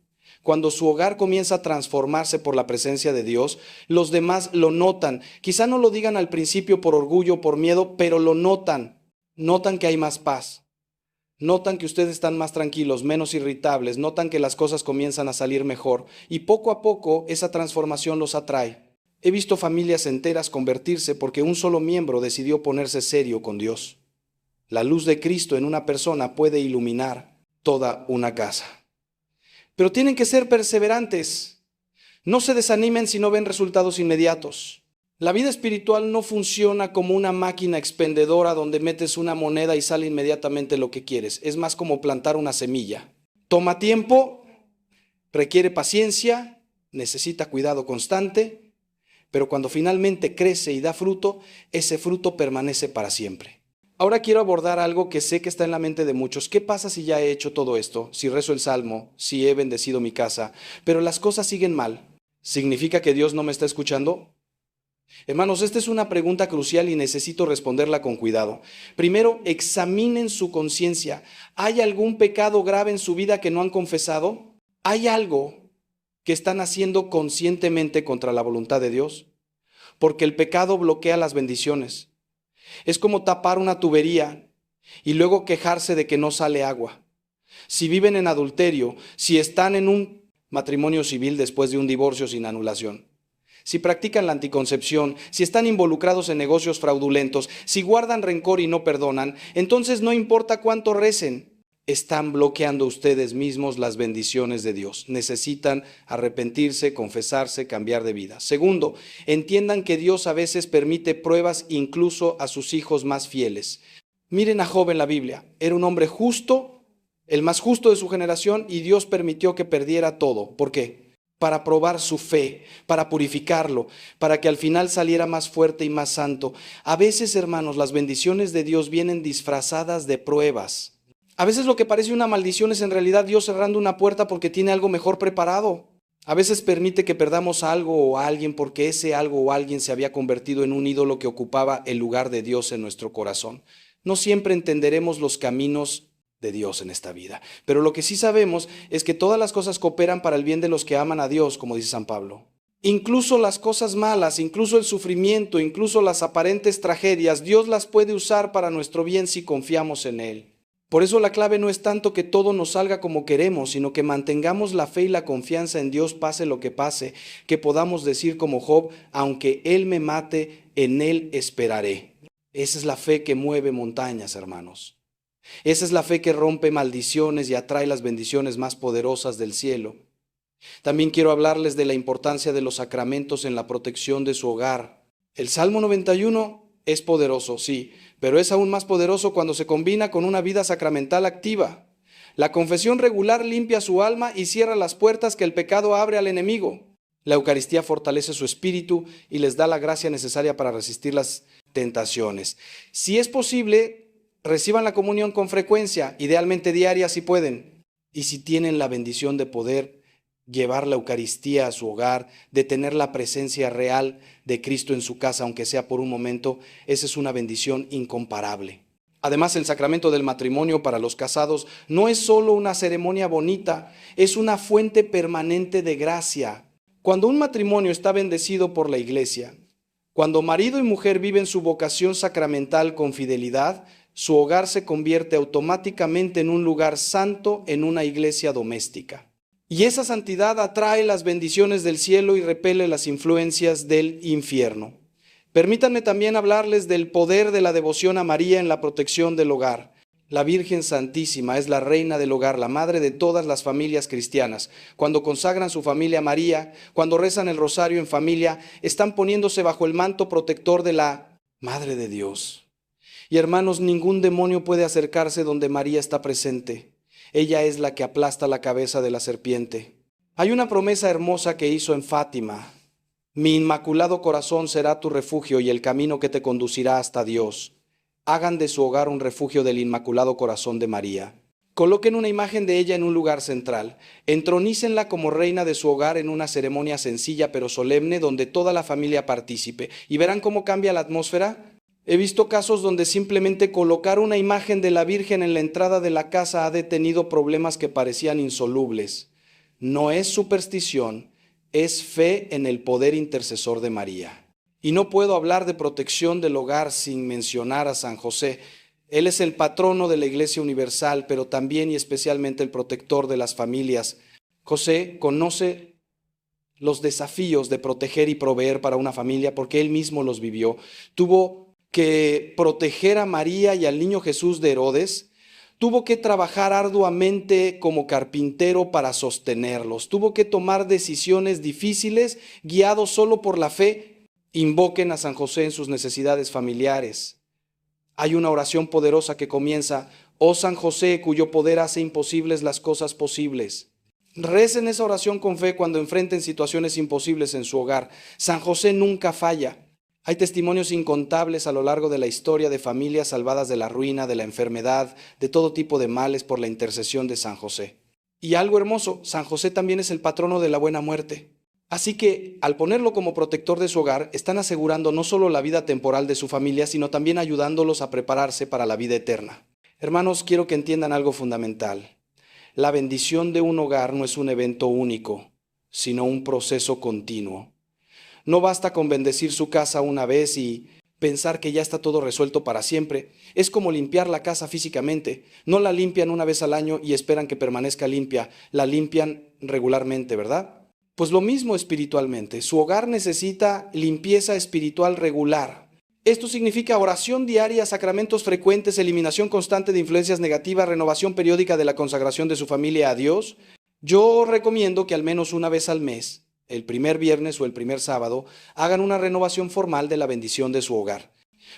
cuando su hogar comienza a transformarse por la presencia de Dios, los demás lo notan. Quizá no lo digan al principio por orgullo o por miedo, pero lo notan. Notan que hay más paz. Notan que ustedes están más tranquilos, menos irritables. Notan que las cosas comienzan a salir mejor. Y poco a poco esa transformación los atrae. He visto familias enteras convertirse porque un solo miembro decidió ponerse serio con Dios. La luz de Cristo en una persona puede iluminar toda una casa. Pero tienen que ser perseverantes. No se desanimen si no ven resultados inmediatos. La vida espiritual no funciona como una máquina expendedora donde metes una moneda y sale inmediatamente lo que quieres. Es más como plantar una semilla. Toma tiempo, requiere paciencia, necesita cuidado constante. Pero cuando finalmente crece y da fruto, ese fruto permanece para siempre. Ahora quiero abordar algo que sé que está en la mente de muchos. ¿Qué pasa si ya he hecho todo esto? Si rezo el Salmo, si he bendecido mi casa, pero las cosas siguen mal. ¿Significa que Dios no me está escuchando? Hermanos, esta es una pregunta crucial y necesito responderla con cuidado. Primero, examinen su conciencia. ¿Hay algún pecado grave en su vida que no han confesado? ¿Hay algo que están haciendo conscientemente contra la voluntad de Dios? Porque el pecado bloquea las bendiciones. Es como tapar una tubería y luego quejarse de que no sale agua. Si viven en adulterio, si están en un matrimonio civil después de un divorcio sin anulación, si practican la anticoncepción, si están involucrados en negocios fraudulentos, si guardan rencor y no perdonan, entonces no importa cuánto recen, están bloqueando ustedes mismos las bendiciones de Dios. Necesitan arrepentirse, confesarse, cambiar de vida. Segundo, entiendan que Dios a veces permite pruebas incluso a sus hijos más fieles. Miren a Job en la Biblia. Era un hombre justo, el más justo de su generación, y Dios permitió que perdiera todo. ¿Por qué? Para probar su fe, para purificarlo, para que al final saliera más fuerte y más santo. A veces, hermanos, las bendiciones de Dios vienen disfrazadas de pruebas. A veces lo que parece una maldición es en realidad Dios cerrando una puerta porque tiene algo mejor preparado. A veces permite que perdamos algo o a alguien porque ese algo o alguien se había convertido en un ídolo que ocupaba el lugar de Dios en nuestro corazón. No siempre entenderemos los caminos de Dios en esta vida, pero lo que sí sabemos es que todas las cosas cooperan para el bien de los que aman a Dios, como dice San Pablo. Incluso las cosas malas, incluso el sufrimiento, incluso las aparentes tragedias, Dios las puede usar para nuestro bien si confiamos en Él. Por eso la clave no es tanto que todo nos salga como queremos, sino que mantengamos la fe y la confianza en Dios pase lo que pase, que podamos decir como Job, aunque Él me mate, en Él esperaré. Esa es la fe que mueve montañas, hermanos. Esa es la fe que rompe maldiciones y atrae las bendiciones más poderosas del cielo. También quiero hablarles de la importancia de los sacramentos en la protección de su hogar. El Salmo 91 es poderoso, sí, pero es aún más poderoso cuando se combina con una vida sacramental activa. La confesión regular limpia su alma y cierra las puertas que el pecado abre al enemigo. La Eucaristía fortalece su espíritu y les da la gracia necesaria para resistir las tentaciones. Si es posible, reciban la comunión con frecuencia, idealmente diaria si pueden. Y si tienen la bendición de poder llevar la Eucaristía a su hogar, de tener la presencia real de Cristo en su casa, aunque sea por un momento, esa es una bendición incomparable. Además, el sacramento del matrimonio para los casados no es solo una ceremonia bonita, es una fuente permanente de gracia. Cuando un matrimonio está bendecido por la Iglesia, cuando marido y mujer viven su vocación sacramental con fidelidad, su hogar se convierte automáticamente en un lugar santo, en una iglesia doméstica. Y esa santidad atrae las bendiciones del cielo y repele las influencias del infierno. Permítanme también hablarles del poder de la devoción a María en la protección del hogar. La Virgen Santísima es la reina del hogar, la madre de todas las familias cristianas. Cuando consagran su familia a María, cuando rezan el rosario en familia, están poniéndose bajo el manto protector de la Madre de Dios. Y hermanos, ningún demonio puede acercarse donde María está presente. Ella es la que aplasta la cabeza de la serpiente. Hay una promesa hermosa que hizo en Fátima. Mi inmaculado corazón será tu refugio y el camino que te conducirá hasta Dios. Hagan de su hogar un refugio del Inmaculado Corazón de María. Coloquen una imagen de ella en un lugar central. Entronícenla como reina de su hogar en una ceremonia sencilla pero solemne donde toda la familia participe. ¿Y verán cómo cambia la atmósfera? He visto casos donde simplemente colocar una imagen de la Virgen en la entrada de la casa ha detenido problemas que parecían insolubles. No es superstición, es fe en el poder intercesor de María. Y no puedo hablar de protección del hogar sin mencionar a San José. Él es el patrono de la Iglesia Universal, pero también y especialmente el protector de las familias. José conoce los desafíos de proteger y proveer para una familia porque él mismo los vivió. Tuvo que proteger a María y al niño Jesús de Herodes, tuvo que trabajar arduamente como carpintero para sostenerlos, tuvo que tomar decisiones difíciles guiados solo por la fe. Invoquen a San José en sus necesidades familiares. Hay una oración poderosa que comienza: oh San José, cuyo poder hace imposibles las cosas posibles. Recen esa oración con fe cuando enfrenten situaciones imposibles en su hogar. San José nunca falla. Hay testimonios incontables a lo largo de la historia de familias salvadas de la ruina, de la enfermedad, de todo tipo de males por la intercesión de San José. Y algo hermoso, San José también es el patrono de la buena muerte. Así que, al ponerlo como protector de su hogar, están asegurando no solo la vida temporal de su familia, sino también ayudándolos a prepararse para la vida eterna. Hermanos, quiero que entiendan algo fundamental. La bendición de un hogar no es un evento único, sino un proceso continuo. No basta con bendecir su casa una vez y pensar que ya está todo resuelto para siempre. Es como limpiar la casa físicamente. No la limpian una vez al año y esperan que permanezca limpia. La limpian regularmente, ¿verdad? Pues lo mismo espiritualmente. Su hogar necesita limpieza espiritual regular. Esto significa oración diaria, sacramentos frecuentes, eliminación constante de influencias negativas, renovación periódica de la consagración de su familia a Dios. Yo recomiendo que al menos una vez al mes, el primer viernes o el primer sábado, hagan una renovación formal de la bendición de su hogar.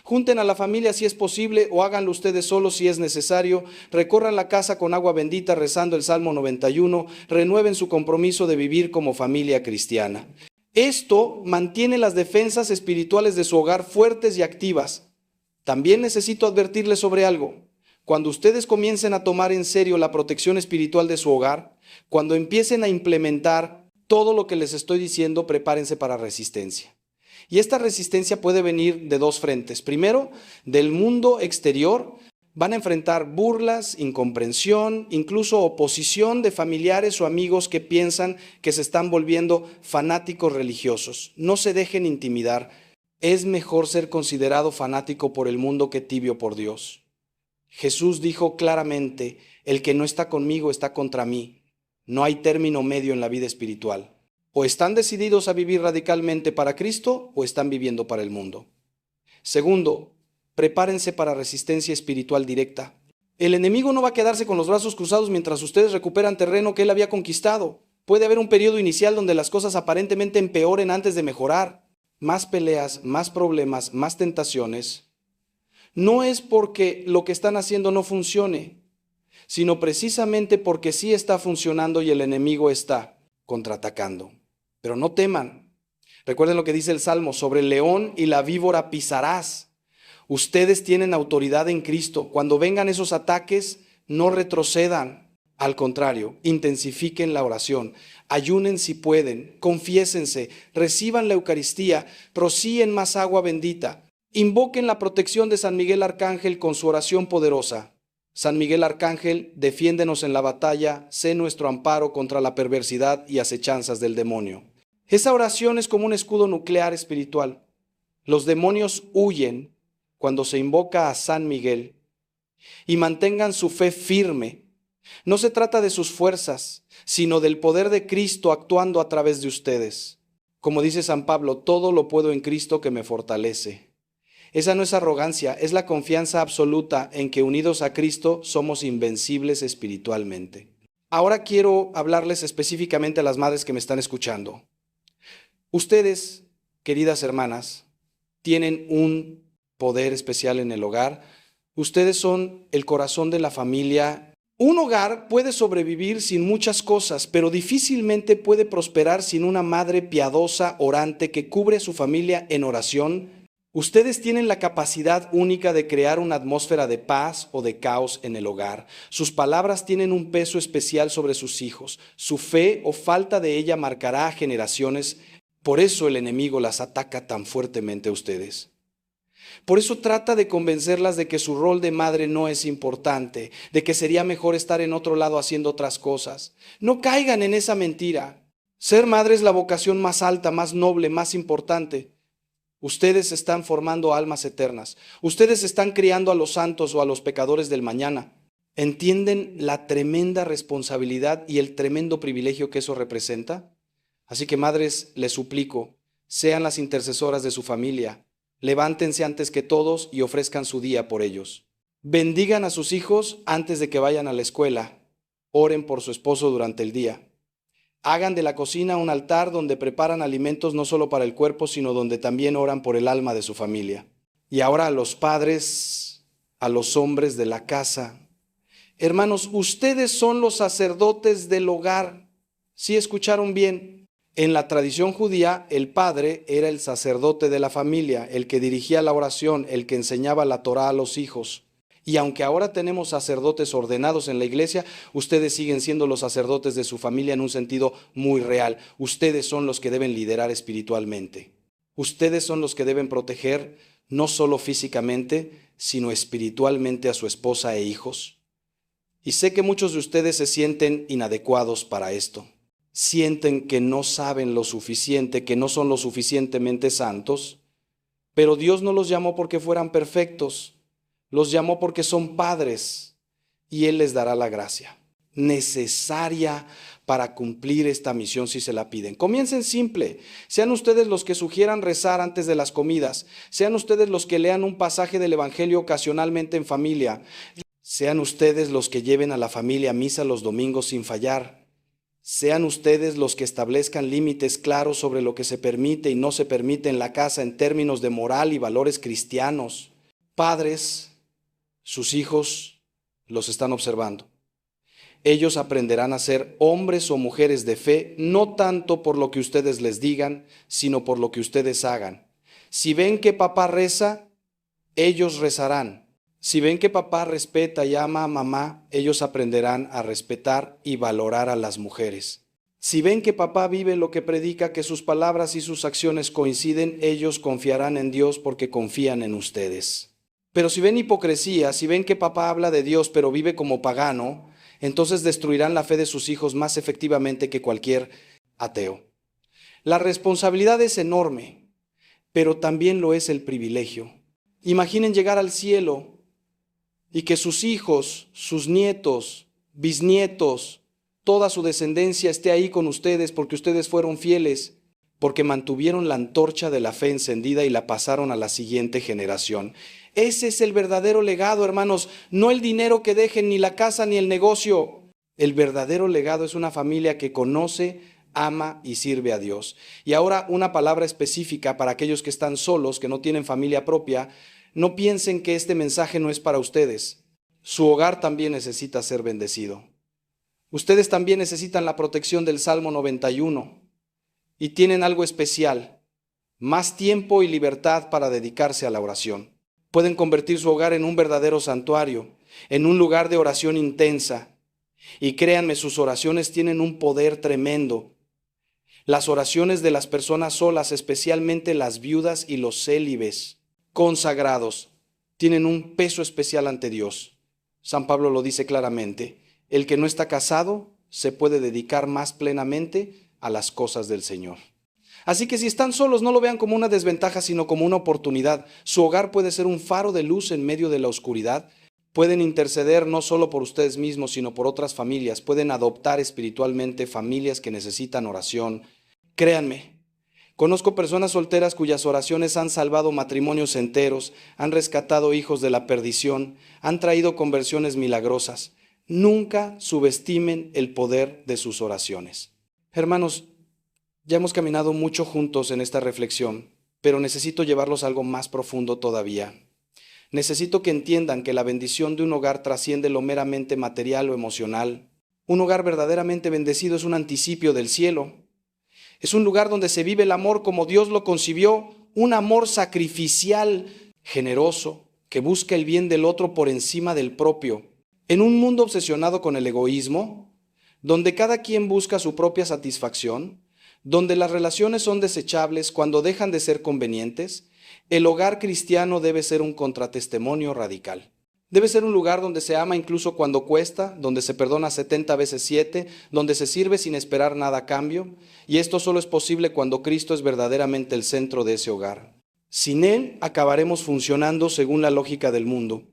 Junten a la familia si es posible o háganlo ustedes solos si es necesario. Recorran la casa con agua bendita rezando el Salmo 91. Renueven su compromiso de vivir como familia cristiana. Esto mantiene las defensas espirituales de su hogar fuertes y activas. También necesito advertirles sobre algo. Cuando ustedes comiencen a tomar en serio la protección espiritual de su hogar, cuando empiecen a implementar todo lo que les estoy diciendo, prepárense para resistencia. Y esta resistencia puede venir de dos frentes. Primero, del mundo exterior. Van a enfrentar burlas, incomprensión, incluso oposición de familiares o amigos que piensan que se están volviendo fanáticos religiosos. No se dejen intimidar. Es mejor ser considerado fanático por el mundo que tibio por Dios. Jesús dijo claramente, el que no está conmigo está contra mí. No hay término medio en la vida espiritual. O están decididos a vivir radicalmente para Cristo o están viviendo para el mundo. Segundo, prepárense para resistencia espiritual directa. El enemigo no va a quedarse con los brazos cruzados mientras ustedes recuperan terreno que él había conquistado. Puede haber un periodo inicial donde las cosas aparentemente empeoren antes de mejorar. Más peleas, más problemas, más tentaciones. No es porque lo que están haciendo no funcione, sino precisamente porque sí está funcionando y el enemigo está contraatacando. Pero no teman. Recuerden lo que dice el Salmo, sobre el león y la víbora pisarás. Ustedes tienen autoridad en Cristo. Cuando vengan esos ataques, no retrocedan. Al contrario, intensifiquen la oración. Ayunen si pueden, confiésense, reciban la Eucaristía, rocíen más agua bendita. Invoquen la protección de San Miguel Arcángel con su oración poderosa. San Miguel Arcángel, defiéndenos en la batalla, sé nuestro amparo contra la perversidad y acechanzas del demonio. Esa oración es como un escudo nuclear espiritual. Los demonios huyen cuando se invoca a San Miguel, y mantengan su fe firme. No se trata de sus fuerzas, sino del poder de Cristo actuando a través de ustedes. Como dice San Pablo, todo lo puedo en Cristo que me fortalece. Esa no es arrogancia, es la confianza absoluta en que unidos a Cristo somos invencibles espiritualmente. Ahora quiero hablarles específicamente a las madres que me están escuchando. Ustedes, queridas hermanas, tienen un poder especial en el hogar. Ustedes son el corazón de la familia. Un hogar puede sobrevivir sin muchas cosas, pero difícilmente puede prosperar sin una madre piadosa, orante, que cubre a su familia en oración. Ustedes tienen la capacidad única de crear una atmósfera de paz o de caos en el hogar. Sus palabras tienen un peso especial sobre sus hijos. Su fe o falta de ella marcará a generaciones. Por eso el enemigo las ataca tan fuertemente a ustedes. Por eso trata de convencerlas de que su rol de madre no es importante, de que sería mejor estar en otro lado haciendo otras cosas. No caigan en esa mentira. Ser madre es la vocación más alta, más noble, más importante. Ustedes están formando almas eternas. Ustedes están criando a los santos o a los pecadores del mañana. ¿Entienden la tremenda responsabilidad y el tremendo privilegio que eso representa? Así que, madres, les suplico, sean las intercesoras de su familia. Levántense antes que todos y ofrezcan su día por ellos. Bendigan a sus hijos antes de que vayan a la escuela. Oren por su esposo durante el día. Hagan de la cocina un altar donde preparan alimentos no solo para el cuerpo, sino donde también oran por el alma de su familia. Y ahora a los padres, a los hombres de la casa. Hermanos, ustedes son los sacerdotes del hogar. ¿Sí escucharon bien? En la tradición judía, el padre era el sacerdote de la familia, el que dirigía la oración, el que enseñaba la Torá a los hijos. Y aunque ahora tenemos sacerdotes ordenados en la iglesia, ustedes siguen siendo los sacerdotes de su familia en un sentido muy real. Ustedes son los que deben liderar espiritualmente. Ustedes son los que deben proteger no solo físicamente, sino espiritualmente a su esposa e hijos. Y sé que muchos de ustedes se sienten inadecuados para esto. Sienten que no saben lo suficiente, que no son lo suficientemente santos, pero Dios no los llamó porque fueran perfectos, los llamó porque son padres y Él les dará la gracia necesaria para cumplir esta misión si se la piden. Comiencen simple, sean ustedes los que sugieran rezar antes de las comidas, sean ustedes los que lean un pasaje del Evangelio ocasionalmente en familia, sean ustedes los que lleven a la familia a misa los domingos sin fallar. Sean ustedes los que establezcan límites claros sobre lo que se permite y no se permite en la casa en términos de moral y valores cristianos. Padres, sus hijos los están observando. Ellos aprenderán a ser hombres o mujeres de fe, no tanto por lo que ustedes les digan, sino por lo que ustedes hagan. Si ven que papá reza, ellos rezarán. Si ven que papá respeta y ama a mamá, ellos aprenderán a respetar y valorar a las mujeres. Si ven que papá vive lo que predica, que sus palabras y sus acciones coinciden, ellos confiarán en Dios porque confían en ustedes. Pero si ven hipocresía, si ven que papá habla de Dios pero vive como pagano, entonces destruirán la fe de sus hijos más efectivamente que cualquier ateo. La responsabilidad es enorme, pero también lo es el privilegio. Imaginen llegar al cielo y que sus hijos, sus nietos, bisnietos, toda su descendencia esté ahí con ustedes porque ustedes fueron fieles, porque mantuvieron la antorcha de la fe encendida y la pasaron a la siguiente generación. Ese es el verdadero legado, hermanos, no el dinero que dejen, ni la casa, ni el negocio. El verdadero legado es una familia que conoce, ama y sirve a Dios. Y ahora una palabra específica para aquellos que están solos, que no tienen familia propia. No piensen que este mensaje no es para ustedes. Su hogar también necesita ser bendecido. Ustedes también necesitan la protección del Salmo 91 y tienen algo especial, más tiempo y libertad para dedicarse a la oración. Pueden convertir su hogar en un verdadero santuario, en un lugar de oración intensa. Y créanme, sus oraciones tienen un poder tremendo. Las oraciones de las personas solas, especialmente las viudas y los célibes consagrados, tienen un peso especial ante Dios. San Pablo lo dice claramente. El que no está casado se puede dedicar más plenamente a las cosas del Señor. Así que si están solos, no lo vean como una desventaja, sino como una oportunidad. Su hogar puede ser un faro de luz en medio de la oscuridad. Pueden interceder no solo por ustedes mismos, sino por otras familias. Pueden adoptar espiritualmente familias que necesitan oración. Créanme, conozco personas solteras cuyas oraciones han salvado matrimonios enteros, han rescatado hijos de la perdición, han traído conversiones milagrosas. Nunca subestimen el poder de sus oraciones. Hermanos, ya hemos caminado mucho juntos en esta reflexión, pero necesito llevarlos a algo más profundo todavía. Necesito que entiendan que la bendición de un hogar trasciende lo meramente material o emocional. Un hogar verdaderamente bendecido es un anticipio del cielo. Es un lugar donde se vive el amor como Dios lo concibió, un amor sacrificial, generoso, que busca el bien del otro por encima del propio. En un mundo obsesionado con el egoísmo, donde cada quien busca su propia satisfacción, donde las relaciones son desechables cuando dejan de ser convenientes, el hogar cristiano debe ser un contratestimonio radical. Debe ser un lugar donde se ama incluso cuando cuesta, donde se perdona 70 veces 7, donde se sirve sin esperar nada a cambio, y esto solo es posible cuando Cristo es verdaderamente el centro de ese hogar. Sin Él acabaremos funcionando según la lógica del mundo.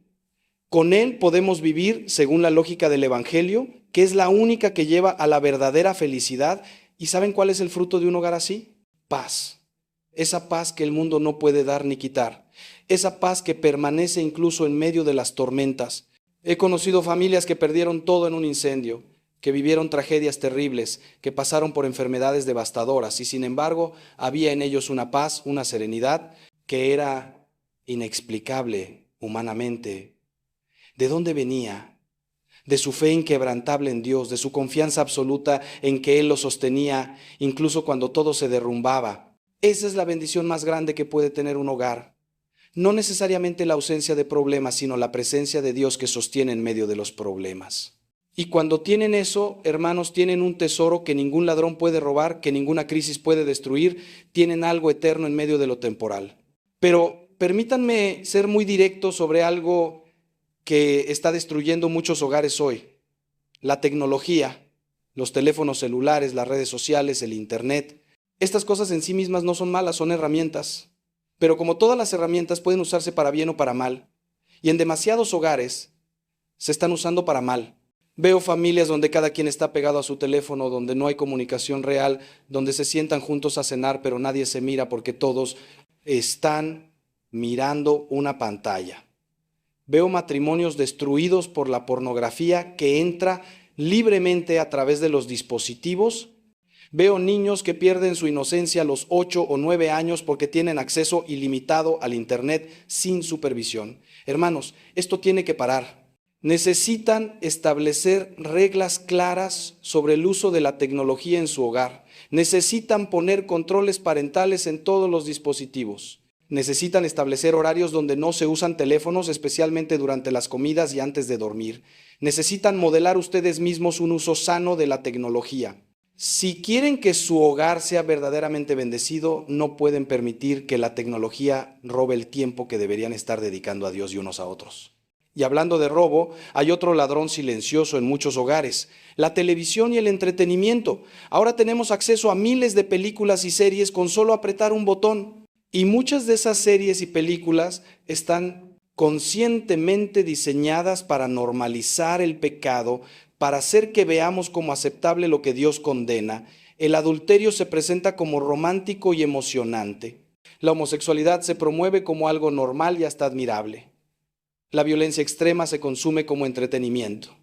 Con Él podemos vivir según la lógica del Evangelio, que es la única que lleva a la verdadera felicidad. ¿Y saben cuál es el fruto de un hogar así? Paz. Esa paz que el mundo no puede dar ni quitar. Esa paz que permanece incluso en medio de las tormentas. He conocido familias que perdieron todo en un incendio, que vivieron tragedias terribles, que pasaron por enfermedades devastadoras, y sin embargo había en ellos una paz, una serenidad que era inexplicable humanamente. ¿De dónde venía? De su fe inquebrantable en Dios, de su confianza absoluta en que Él lo sostenía, incluso cuando todo se derrumbaba. Esa es la bendición más grande que puede tener un hogar. No necesariamente la ausencia de problemas, sino la presencia de Dios que sostiene en medio de los problemas. Y cuando tienen eso, hermanos, tienen un tesoro que ningún ladrón puede robar, que ninguna crisis puede destruir, tienen algo eterno en medio de lo temporal. Pero permítanme ser muy directo sobre algo que está destruyendo muchos hogares hoy. La tecnología, los teléfonos celulares, las redes sociales, el internet. Estas cosas en sí mismas no son malas, son herramientas. Pero como todas las herramientas pueden usarse para bien o para mal. Y en demasiados hogares se están usando para mal. Veo familias donde cada quien está pegado a su teléfono, donde no hay comunicación real, donde se sientan juntos a cenar, pero nadie se mira porque todos están mirando una pantalla. Veo matrimonios destruidos por la pornografía que entra libremente a través de los dispositivos. Veo niños que pierden su inocencia a los 8 o 9 años porque tienen acceso ilimitado al internet sin supervisión. Hermanos, esto tiene que parar. Necesitan establecer reglas claras sobre el uso de la tecnología en su hogar. Necesitan poner controles parentales en todos los dispositivos. Necesitan establecer horarios donde no se usan teléfonos, especialmente durante las comidas y antes de dormir. Necesitan modelar ustedes mismos un uso sano de la tecnología. Si quieren que su hogar sea verdaderamente bendecido, no pueden permitir que la tecnología robe el tiempo que deberían estar dedicando a Dios y unos a otros. Y hablando de robo, hay otro ladrón silencioso en muchos hogares: la televisión y el entretenimiento. Ahora tenemos acceso a miles de películas y series con solo apretar un botón. Y muchas de esas series y películas están conscientemente diseñadas para normalizar el pecado, para hacer que veamos como aceptable lo que Dios condena. El adulterio se presenta como romántico y emocionante. La homosexualidad se promueve como algo normal y hasta admirable. La violencia extrema se consume como entretenimiento.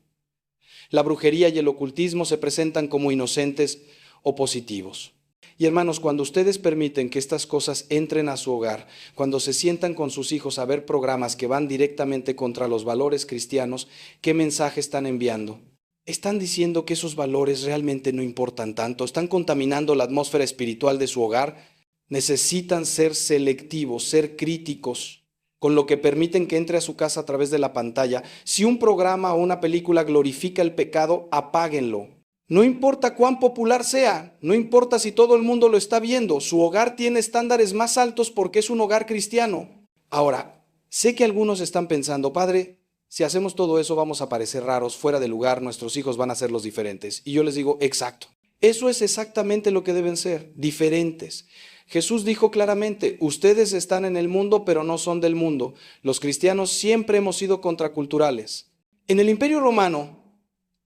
La brujería y el ocultismo se presentan como inocentes o positivos. Y hermanos, cuando ustedes permiten que estas cosas entren a su hogar, cuando se sientan con sus hijos a ver programas que van directamente contra los valores cristianos, ¿qué mensaje están enviando? Están diciendo que esos valores realmente no importan tanto, están contaminando la atmósfera espiritual de su hogar. Necesitan ser selectivos, ser críticos con lo que permiten que entre a su casa a través de la pantalla. Si un programa o una película glorifica el pecado, apáguenlo. No importa cuán popular sea, no importa si todo el mundo lo está viendo, su hogar tiene estándares más altos porque es un hogar cristiano. Ahora, sé que algunos están pensando: padre, si hacemos todo eso vamos a parecer raros, fuera de lugar, nuestros hijos van a ser los diferentes. Y yo les digo: exacto. Eso es exactamente lo que deben ser, diferentes. Jesús dijo claramente: ustedes están en el mundo, pero no son del mundo. Los cristianos siempre hemos sido contraculturales. En el Imperio Romano,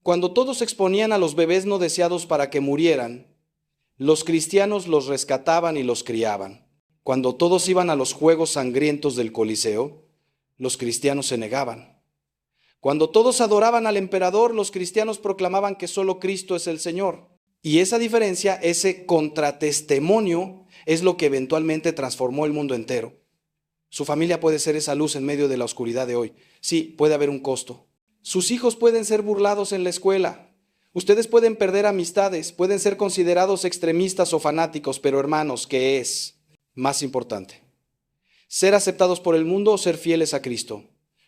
cuando todos exponían a los bebés no deseados para que murieran, los cristianos los rescataban y los criaban. Cuando todos iban a los juegos sangrientos del Coliseo, los cristianos se negaban. Cuando todos adoraban al emperador, los cristianos proclamaban que solo Cristo es el Señor. Y esa diferencia, ese contratestimonio, es lo que eventualmente transformó el mundo entero. Su familia puede ser esa luz en medio de la oscuridad de hoy. Sí, puede haber un costo. Sus hijos pueden ser burlados en la escuela. Ustedes pueden perder amistades, pueden ser considerados extremistas o fanáticos, pero hermanos, ¿qué es más importante? ¿Ser aceptados por el mundo o ser fieles a Cristo?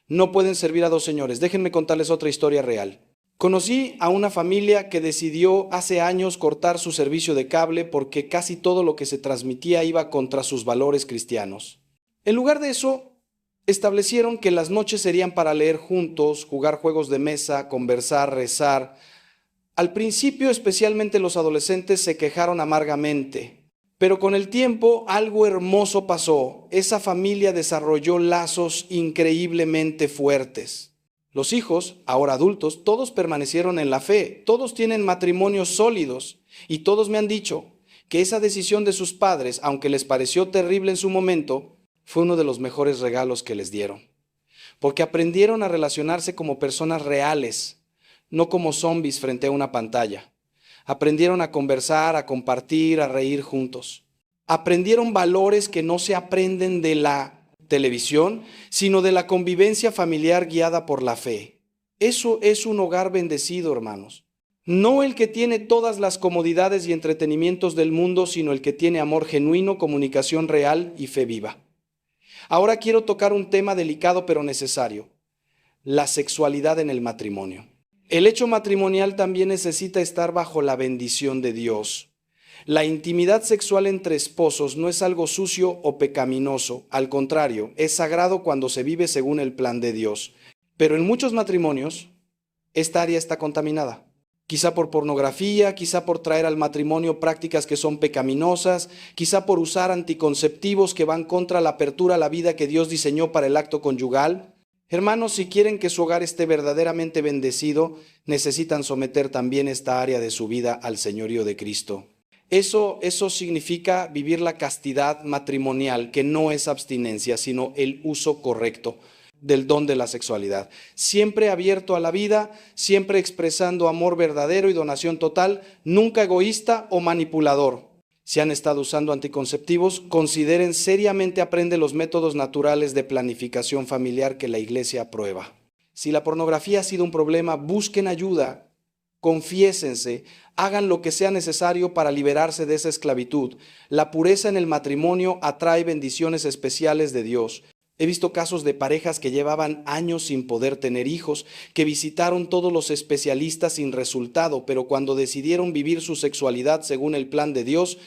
No pueden servir a dos señores. Déjenme contarles otra historia real. Conocí a una familia que decidió hace años cortar su servicio de cable porque casi todo lo que se transmitía iba contra sus valores cristianos. En lugar de eso, establecieron que las noches serían para leer juntos, jugar juegos de mesa, conversar, rezar. Al principio, especialmente los adolescentes, se quejaron amargamente. Pero con el tiempo algo hermoso pasó. Esa familia desarrolló lazos increíblemente fuertes. Los hijos, ahora adultos, todos permanecieron en la fe, todos tienen matrimonios sólidos y todos me han dicho que esa decisión de sus padres, aunque les pareció terrible en su momento, fue uno de los mejores regalos que les dieron. Porque aprendieron a relacionarse como personas reales, no como zombies frente a una pantalla. Aprendieron a conversar, a compartir, a reír juntos. Aprendieron valores que no se aprenden de la televisión, sino de la convivencia familiar guiada por la fe. Eso es un hogar bendecido, hermanos. No el que tiene todas las comodidades y entretenimientos del mundo, sino el que tiene amor genuino, comunicación real y fe viva. Ahora quiero tocar un tema delicado pero necesario: la sexualidad en el matrimonio. El hecho matrimonial también necesita estar bajo la bendición de Dios. La intimidad sexual entre esposos no es algo sucio o pecaminoso, al contrario, es sagrado cuando se vive según el plan de Dios. Pero en muchos matrimonios, esta área está contaminada. Quizá por pornografía, quizá por traer al matrimonio prácticas que son pecaminosas, quizá por usar anticonceptivos que van contra la apertura a la vida que Dios diseñó para el acto conyugal. Hermanos, si quieren que su hogar esté verdaderamente bendecido, necesitan someter también esta área de su vida al señorío de Cristo. Eso significa vivir la castidad matrimonial, que no es abstinencia, sino el uso correcto del don de la sexualidad. Siempre abierto a la vida, siempre expresando amor verdadero y donación total, nunca egoísta o manipulador. Si han estado usando anticonceptivos, consideren seriamente aprender los métodos naturales de planificación familiar que la Iglesia aprueba. Si la pornografía ha sido un problema, busquen ayuda. Confiésense, hagan lo que sea necesario para liberarse de esa esclavitud. La pureza en el matrimonio atrae bendiciones especiales de Dios. He visto casos de parejas que llevaban años sin poder tener hijos, que visitaron todos los especialistas sin resultado, pero cuando decidieron vivir su sexualidad según el plan de Dios,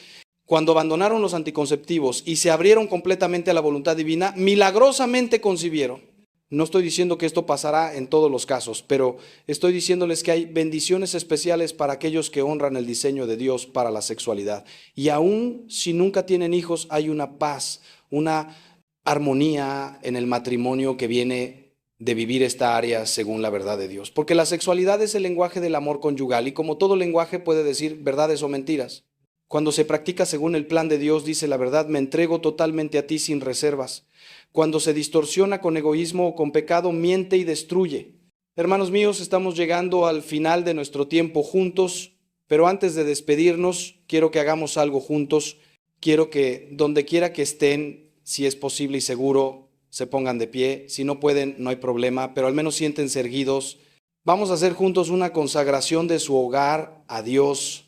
cuando abandonaron los anticonceptivos y se abrieron completamente a la voluntad divina, milagrosamente concibieron. No estoy diciendo que esto pasará en todos los casos, pero estoy diciéndoles que hay bendiciones especiales para aquellos que honran el diseño de Dios para la sexualidad. Y aún si nunca tienen hijos, hay una paz, una armonía en el matrimonio que viene de vivir esta área según la verdad de Dios. Porque la sexualidad es el lenguaje del amor conyugal y como todo lenguaje puede decir verdades o mentiras. Cuando se practica según el plan de Dios, dice la verdad, me entrego totalmente a ti sin reservas. Cuando se distorsiona con egoísmo o con pecado, miente y destruye. Hermanos míos, estamos llegando al final de nuestro tiempo juntos, pero antes de despedirnos, quiero que hagamos algo juntos. Quiero que donde quiera que estén, si es posible y seguro, se pongan de pie. Si no pueden, no hay problema, pero al menos siéntense erguidos. Vamos a hacer juntos una consagración de su hogar a Dios.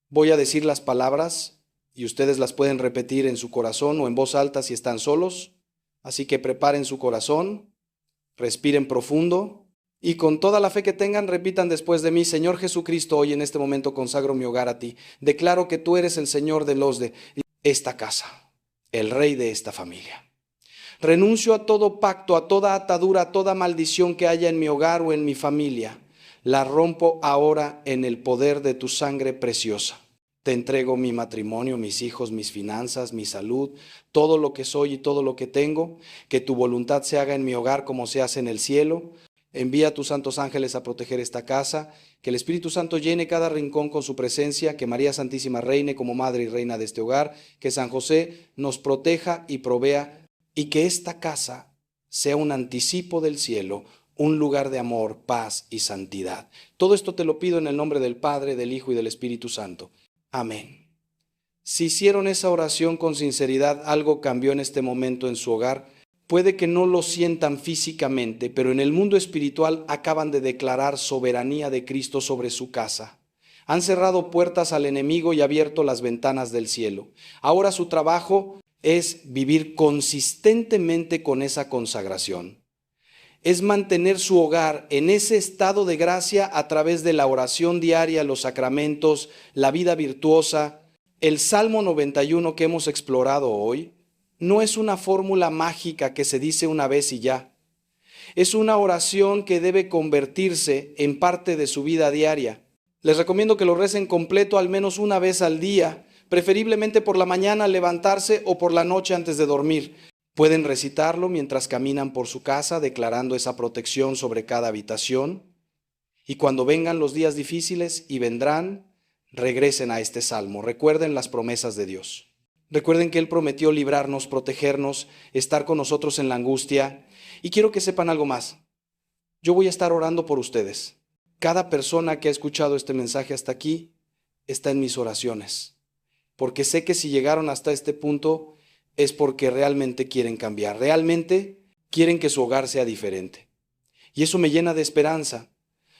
Voy a decir las palabras y ustedes las pueden repetir en su corazón o en voz alta si están solos. Así que preparen su corazón, respiren profundo y con toda la fe que tengan repitan después de mí: Señor Jesucristo, hoy en este momento consagro mi hogar a ti. Declaro que tú eres el Señor de los de esta casa, el Rey de esta familia. Renuncio a todo pacto, a toda atadura, a toda maldición que haya en mi hogar o en mi familia. La rompo ahora en el poder de tu sangre preciosa. Te entrego mi matrimonio, mis hijos, mis finanzas, mi salud, todo lo que soy y todo lo que tengo. Que tu voluntad se haga en mi hogar como se hace en el cielo. Envía a tus santos ángeles a proteger esta casa. Que el Espíritu Santo llene cada rincón con su presencia. Que María Santísima reine como madre y reina de este hogar. Que San José nos proteja y provea. Y que esta casa sea un anticipo del cielo, un lugar de amor, paz y santidad. Todo esto te lo pido en el nombre del Padre, del Hijo y del Espíritu Santo. Amén. Si hicieron esa oración con sinceridad, algo cambió en este momento en su hogar. Puede que no lo sientan físicamente, pero en el mundo espiritual acaban de declarar soberanía de Cristo sobre su casa. Han cerrado puertas al enemigo y abierto las ventanas del cielo. Ahora su trabajo es vivir consistentemente con esa consagración. Es mantener su hogar en ese estado de gracia a través de la oración diaria, los sacramentos, la vida virtuosa. El Salmo 91 que hemos explorado hoy no es una fórmula mágica que se dice una vez y ya. Es una oración que debe convertirse en parte de su vida diaria. Les recomiendo que lo recen completo al menos una vez al día, preferiblemente por la mañana al levantarse o por la noche antes de dormir. Pueden recitarlo mientras caminan por su casa, declarando esa protección sobre cada habitación. Y cuando vengan los días difíciles, y vendrán, regresen a este salmo. Recuerden las promesas de Dios. Recuerden que Él prometió librarnos, protegernos, estar con nosotros en la angustia. Y quiero que sepan algo más. Yo voy a estar orando por ustedes. Cada persona que ha escuchado este mensaje hasta aquí está en mis oraciones. Porque sé que si llegaron hasta este punto es porque realmente quieren cambiar, realmente quieren que su hogar sea diferente. Y eso me llena de esperanza.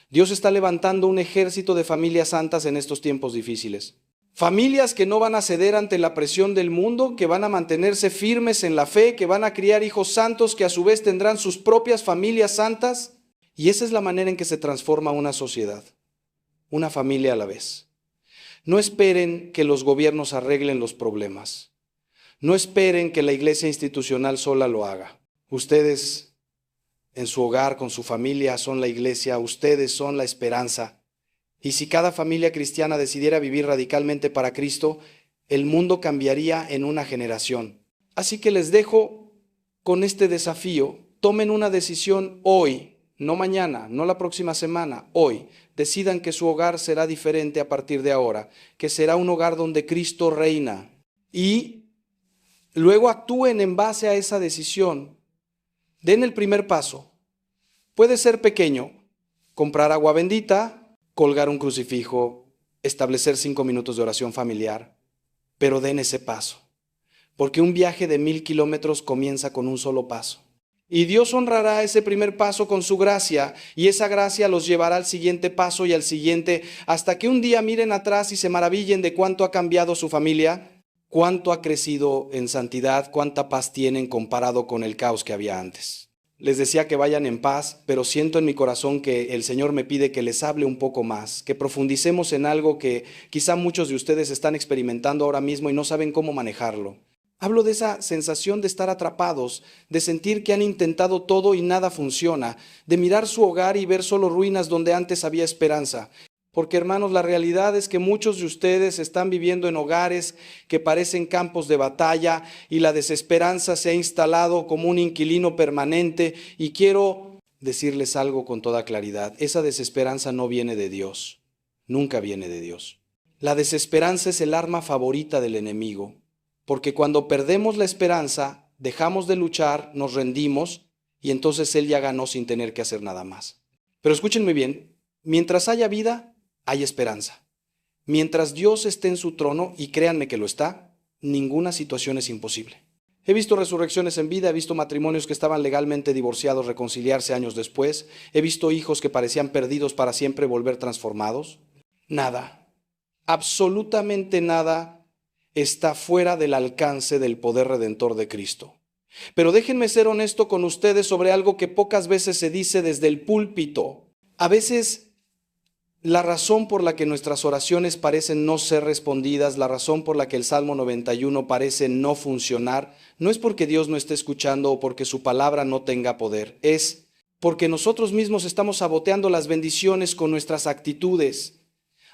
Dios está levantando un ejército de familias santas en estos tiempos difíciles. Familias que no van a ceder ante la presión del mundo, que van a mantenerse firmes en la fe, que van a criar hijos santos, que a su vez tendrán sus propias familias santas. Y esa es la manera en que se transforma una sociedad, una familia a la vez. No esperen que los gobiernos arreglen los problemas. No esperen que la iglesia institucional sola lo haga. Ustedes en su hogar, con su familia, son la iglesia. Ustedes son la esperanza. Y si cada familia cristiana decidiera vivir radicalmente para Cristo, el mundo cambiaría en una generación. Así que les dejo con este desafío. Tomen una decisión hoy, no mañana, no la próxima semana, hoy. Decidan que su hogar será diferente a partir de ahora, que será un hogar donde Cristo reina. Y luego actúen en base a esa decisión. Den el primer paso. Puede ser pequeño: comprar agua bendita, colgar un crucifijo, establecer 5 minutos de oración familiar. Pero den ese paso, porque un viaje de 1000 kilómetros comienza con un solo paso. Y Dios honrará ese primer paso con su gracia, y esa gracia los llevará al siguiente paso y al siguiente, hasta que un día miren atrás y se maravillen de cuánto ha cambiado su familia, ¿Cuánto ha crecido en santidad? ¿Cuánta paz tienen comparado con el caos que había antes? Les decía que vayan en paz, pero siento en mi corazón que el Señor me pide que les hable un poco más, que profundicemos en algo que quizá muchos de ustedes están experimentando ahora mismo y no saben cómo manejarlo. Hablo de esa sensación de estar atrapados, de sentir que han intentado todo y nada funciona, de mirar su hogar y ver solo ruinas donde antes había esperanza. Porque hermanos, la realidad es que muchos de ustedes están viviendo en hogares que parecen campos de batalla y la desesperanza se ha instalado como un inquilino permanente. Y quiero decirles algo con toda claridad: esa desesperanza no viene de Dios, nunca viene de Dios. La desesperanza es el arma favorita del enemigo, porque cuando perdemos la esperanza, dejamos de luchar, nos rendimos y entonces él ya ganó sin tener que hacer nada más. Pero escúchenme bien, mientras haya vida, hay esperanza. Mientras Dios esté en su trono, y créanme que lo está, ninguna situación es imposible. He visto resurrecciones en vida, he visto matrimonios que estaban legalmente divorciados reconciliarse años después, he visto hijos que parecían perdidos para siempre volver transformados. Nada, absolutamente nada está fuera del alcance del poder redentor de Cristo. Pero déjenme ser honesto con ustedes sobre algo que pocas veces se dice desde el púlpito. A veces la razón por la que nuestras oraciones parecen no ser respondidas, la razón por la que el Salmo 91 parece no funcionar, no es porque Dios no esté escuchando o porque su palabra no tenga poder, es porque nosotros mismos estamos saboteando las bendiciones con nuestras actitudes.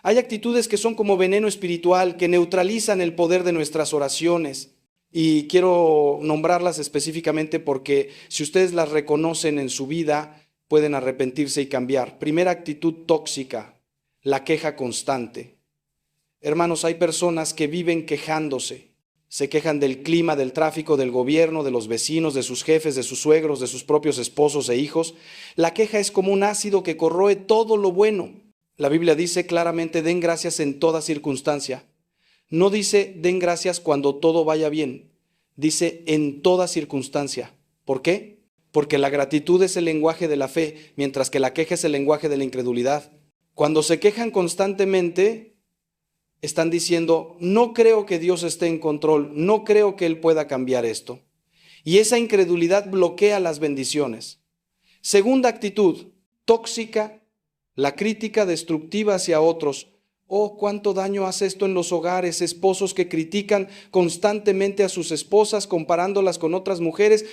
Hay actitudes que son como veneno espiritual, que neutralizan el poder de nuestras oraciones. Y quiero nombrarlas específicamente porque si ustedes las reconocen en su vida, pueden arrepentirse y cambiar. Primera actitud tóxica: la queja constante. Hermanos, hay personas que viven quejándose. Se quejan del clima, del tráfico, del gobierno, de los vecinos, de sus jefes, de sus suegros, de sus propios esposos e hijos. La queja es como un ácido que corroe todo lo bueno. La Biblia dice claramente: den gracias en toda circunstancia. No dice den gracias cuando todo vaya bien. Dice en toda circunstancia. ¿Por qué? Porque la gratitud es el lenguaje de la fe, mientras que la queja es el lenguaje de la incredulidad. Cuando se quejan constantemente, están diciendo: no creo que Dios esté en control, no creo que Él pueda cambiar esto. Y esa incredulidad bloquea las bendiciones. Segunda actitud, tóxica: la crítica destructiva hacia otros. Oh, cuánto daño hace esto en los hogares, esposos que critican constantemente a sus esposas, comparándolas con otras mujeres,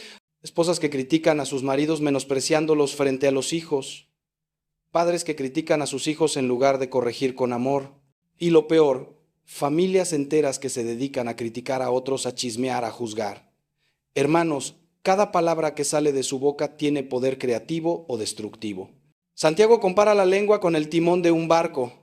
esposas que critican a sus maridos menospreciándolos frente a los hijos, padres que critican a sus hijos en lugar de corregir con amor. Y lo peor, familias enteras que se dedican a criticar a otros, a chismear, a juzgar. Hermanos, cada palabra que sale de su boca tiene poder creativo o destructivo. Santiago compara la lengua con el timón de un barco,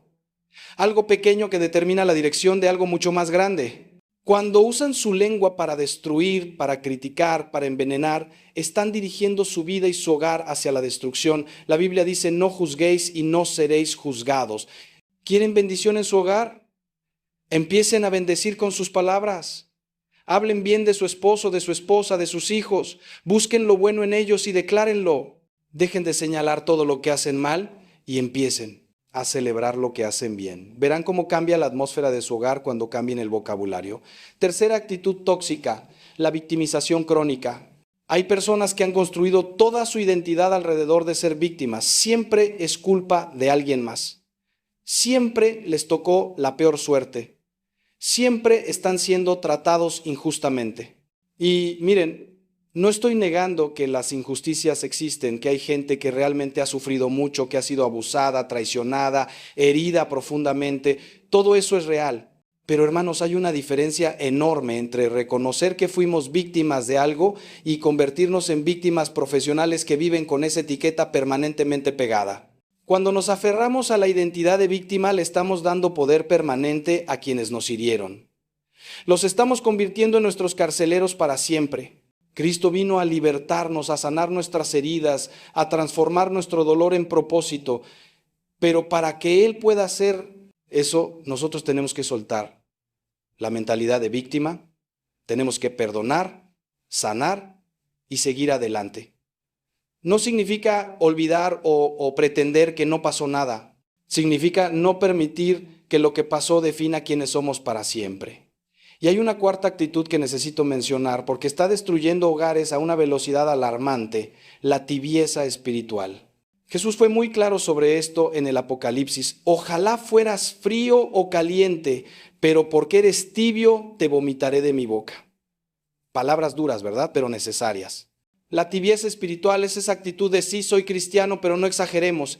algo pequeño que determina la dirección de algo mucho más grande. Cuando usan su lengua para destruir, para criticar, para envenenar, están dirigiendo su vida y su hogar hacia la destrucción. La Biblia dice: no juzguéis y no seréis juzgados. ¿Quieren bendición en su hogar? Empiecen a bendecir con sus palabras. Hablen bien de su esposo, de su esposa, de sus hijos. Busquen lo bueno en ellos y declárenlo. Dejen de señalar todo lo que hacen mal y empiecen a celebrar lo que hacen bien. Verán cómo cambia la atmósfera de su hogar cuando cambien el vocabulario. Tercera actitud tóxica: la victimización crónica. Hay personas que han construido toda su identidad alrededor de ser víctimas. Siempre es culpa de alguien más. Siempre les tocó la peor suerte. Siempre están siendo tratados injustamente. Y miren, no estoy negando que las injusticias existen, que hay gente que realmente ha sufrido mucho, que ha sido abusada, traicionada, herida profundamente. Todo eso es real. Pero hermanos, hay una diferencia enorme entre reconocer que fuimos víctimas de algo y convertirnos en víctimas profesionales que viven con esa etiqueta permanentemente pegada. Cuando nos aferramos a la identidad de víctima, le estamos dando poder permanente a quienes nos hirieron. Los estamos convirtiendo en nuestros carceleros para siempre. Cristo vino a libertarnos, a sanar nuestras heridas, a transformar nuestro dolor en propósito. Pero para que Él pueda hacer eso, nosotros tenemos que soltar la mentalidad de víctima, tenemos que perdonar, sanar y seguir adelante. No significa olvidar o pretender que no pasó nada. Significa no permitir que lo que pasó defina quiénes somos para siempre. Y hay una cuarta actitud que necesito mencionar porque está destruyendo hogares a una velocidad alarmante, la tibieza espiritual. Jesús fue muy claro sobre esto en el Apocalipsis. Ojalá fueras frío o caliente, pero porque eres tibio, te vomitaré de mi boca. Palabras duras, ¿verdad? Pero necesarias. La tibieza espiritual es esa actitud de sí, soy cristiano, pero no exageremos.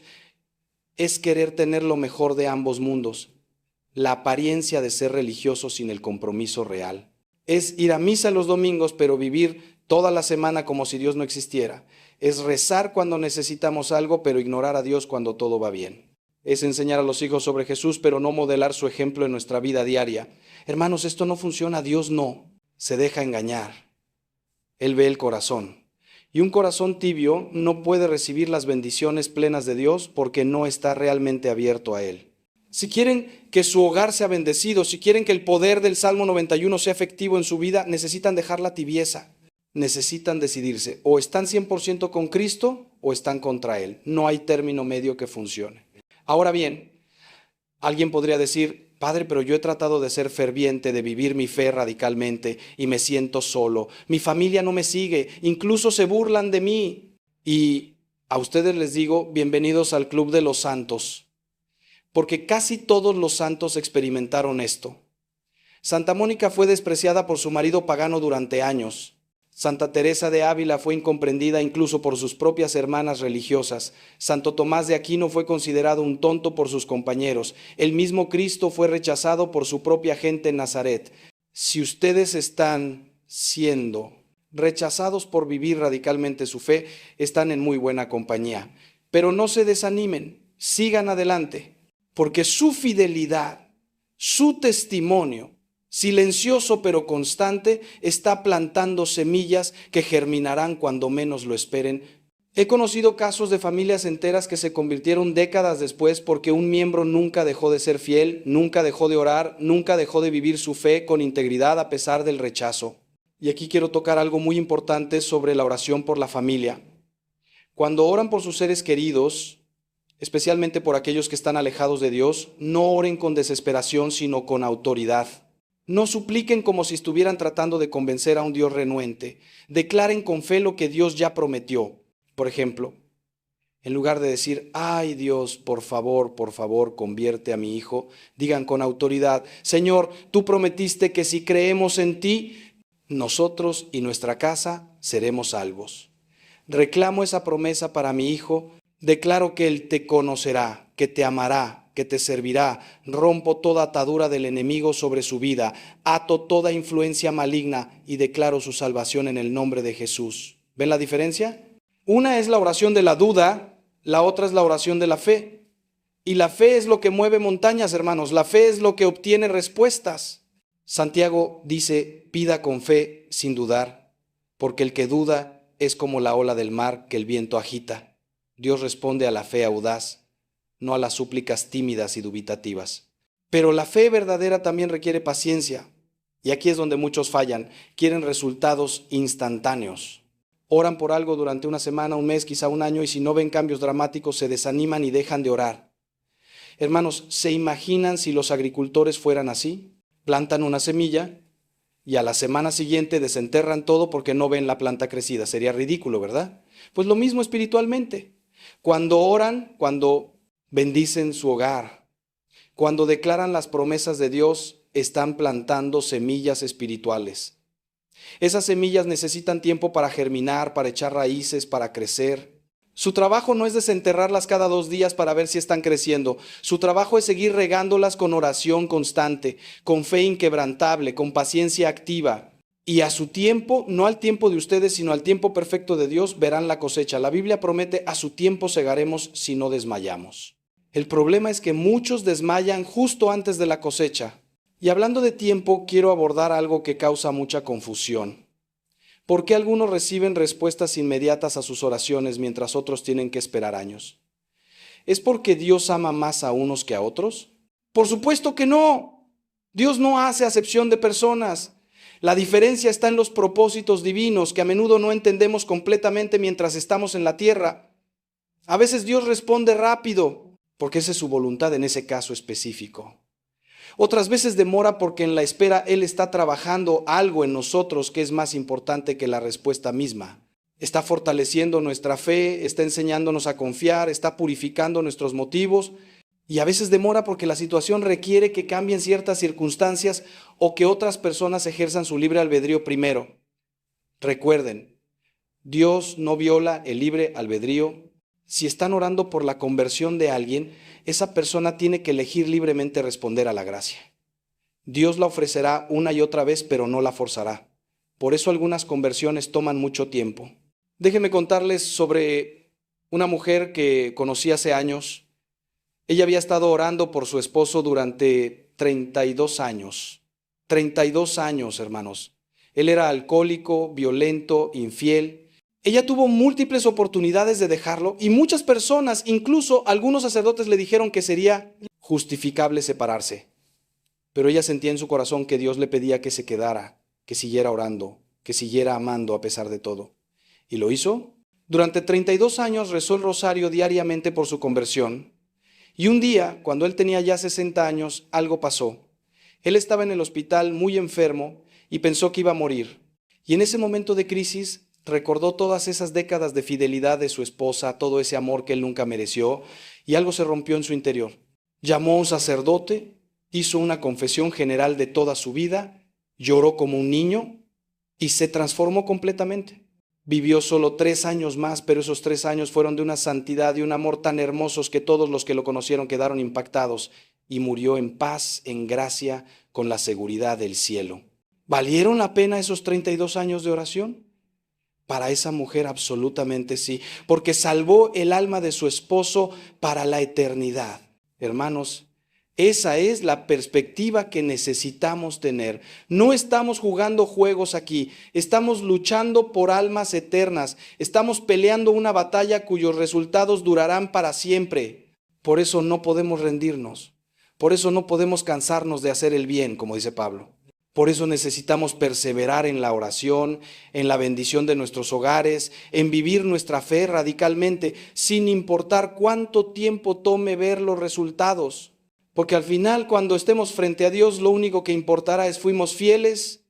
Es querer tener lo mejor de ambos mundos. La apariencia de ser religioso sin el compromiso real. Es ir a misa los domingos, pero vivir toda la semana como si Dios no existiera. Es rezar cuando necesitamos algo, pero ignorar a Dios cuando todo va bien. Es enseñar a los hijos sobre Jesús, pero no modelar su ejemplo en nuestra vida diaria. Hermanos, esto no funciona, Dios no. Se deja engañar. Él ve el corazón. Y un corazón tibio no puede recibir las bendiciones plenas de Dios porque no está realmente abierto a Él. Si quieren que su hogar sea bendecido, si quieren que el poder del Salmo 91 sea efectivo en su vida, necesitan dejar la tibieza. Necesitan decidirse. O están 100% con Cristo o están contra Él. No hay término medio que funcione. Ahora bien, alguien podría decir, Padre, pero yo he tratado de ser ferviente, de vivir mi fe radicalmente y me siento solo. Mi familia no me sigue, incluso se burlan de mí. Y a ustedes les digo, bienvenidos al Club de los Santos. Porque casi todos los santos experimentaron esto. Santa Mónica fue despreciada por su marido pagano durante años. Santa Teresa de Ávila fue incomprendida incluso por sus propias hermanas religiosas. Santo Tomás de Aquino fue considerado un tonto por sus compañeros. El mismo Cristo fue rechazado por su propia gente en Nazaret. Si ustedes están siendo rechazados por vivir radicalmente su fe, están en muy buena compañía. Pero no se desanimen, sigan adelante. Porque su fidelidad, su testimonio, silencioso pero constante, está plantando semillas que germinarán cuando menos lo esperen. He conocido casos de familias enteras que se convirtieron décadas después porque un miembro nunca dejó de ser fiel, nunca dejó de orar, nunca dejó de vivir su fe con integridad a pesar del rechazo. Y aquí quiero tocar algo muy importante sobre la oración por la familia. Cuando oran por sus seres queridos, especialmente por aquellos que están alejados de Dios, no oren con desesperación, sino con autoridad. No supliquen como si estuvieran tratando de convencer a un Dios renuente. Declaren con fe lo que Dios ya prometió. Por ejemplo, en lugar de decir, ay Dios, por favor, convierte a mi hijo, digan con autoridad, Señor, tú prometiste que si creemos en ti, nosotros y nuestra casa seremos salvos. Reclamo esa promesa para mi hijo. Declaro que Él te conocerá, que te amará, que te servirá. Rompo toda atadura del enemigo sobre su vida. Ato toda influencia maligna y declaro su salvación en el nombre de Jesús. ¿Ven la diferencia? Una es la oración de la duda, la otra es la oración de la fe. Y la fe es lo que mueve montañas, hermanos. La fe es lo que obtiene respuestas. Santiago dice, pida con fe sin dudar, porque el que duda es como la ola del mar que el viento agita. Dios responde a la fe audaz, no a las súplicas tímidas y dubitativas. Pero la fe verdadera también requiere paciencia. Y aquí es donde muchos fallan. Quieren resultados instantáneos. Oran por algo durante una semana, un mes, quizá un año, y si no ven cambios dramáticos, se desaniman y dejan de orar. Hermanos, ¿se imaginan si los agricultores fueran así? Plantan una semilla y a la semana siguiente desenterran todo porque no ven la planta crecida. Sería ridículo, ¿verdad? Pues lo mismo espiritualmente. Cuando oran, cuando bendicen su hogar, cuando declaran las promesas de Dios, están plantando semillas espirituales. Esas semillas necesitan tiempo para germinar, para echar raíces, para crecer. Su trabajo no es desenterrarlas cada 2 días para ver si están creciendo. Su trabajo es seguir regándolas con oración constante, con fe inquebrantable, con paciencia activa. Y a su tiempo, no al tiempo de ustedes, sino al tiempo perfecto de Dios, verán la cosecha. La Biblia promete, a su tiempo segaremos si no desmayamos. El problema es que muchos desmayan justo antes de la cosecha. Y hablando de tiempo, quiero abordar algo que causa mucha confusión. ¿Por qué algunos reciben respuestas inmediatas a sus oraciones mientras otros tienen que esperar años? ¿Es porque Dios ama más a unos que a otros? Por supuesto que no. Dios no hace acepción de personas. La diferencia está en los propósitos divinos que a menudo no entendemos completamente mientras estamos en la tierra. A veces Dios responde rápido, porque esa es su voluntad en ese caso específico. Otras veces demora porque en la espera Él está trabajando algo en nosotros que es más importante que la respuesta misma. Está fortaleciendo nuestra fe, está enseñándonos a confiar, está purificando nuestros motivos. Y a veces demora porque la situación requiere que cambien ciertas circunstancias o que otras personas ejerzan su libre albedrío primero. Recuerden, Dios no viola el libre albedrío. Si están orando por la conversión de alguien, esa persona tiene que elegir libremente responder a la gracia. Dios la ofrecerá una y otra vez, pero no la forzará. Por eso algunas conversiones toman mucho tiempo. Déjenme contarles sobre una mujer que conocí hace años. Ella había estado orando por su esposo durante 32 años. 32 años, hermanos. Él era alcohólico, violento, infiel. Ella tuvo múltiples oportunidades de dejarlo y muchas personas, incluso algunos sacerdotes, le dijeron que sería justificable separarse. Pero ella sentía en su corazón que Dios le pedía que se quedara, que siguiera orando, que siguiera amando a pesar de todo. ¿Y lo hizo? Durante 32 años rezó el rosario diariamente por su conversión. Y un día, cuando él tenía ya 60 años, algo pasó. Él estaba en el hospital muy enfermo y pensó que iba a morir. Y en ese momento de crisis recordó todas esas décadas de fidelidad de su esposa, todo ese amor que él nunca mereció, y algo se rompió en su interior. Llamó a un sacerdote, hizo una confesión general de toda su vida, lloró como un niño y se transformó completamente. Vivió solo 3 años más, pero esos 3 años fueron de una santidad y un amor tan hermosos que todos los que lo conocieron quedaron impactados, y murió en paz, en gracia, con la seguridad del cielo. ¿Valieron la pena esos 32 años de oración? Para esa mujer absolutamente sí, porque salvó el alma de su esposo para la eternidad. Hermanos, esa es la perspectiva que necesitamos tener. No estamos jugando juegos aquí, estamos luchando por almas eternas, estamos peleando una batalla cuyos resultados durarán para siempre. Por eso no podemos rendirnos, por eso no podemos cansarnos de hacer el bien, como dice Pablo. Por eso necesitamos perseverar en la oración, en la bendición de nuestros hogares, en vivir nuestra fe radicalmente, sin importar cuánto tiempo tome ver los resultados. Porque al final, cuando estemos frente a Dios, lo único que importará es: fuimos fieles,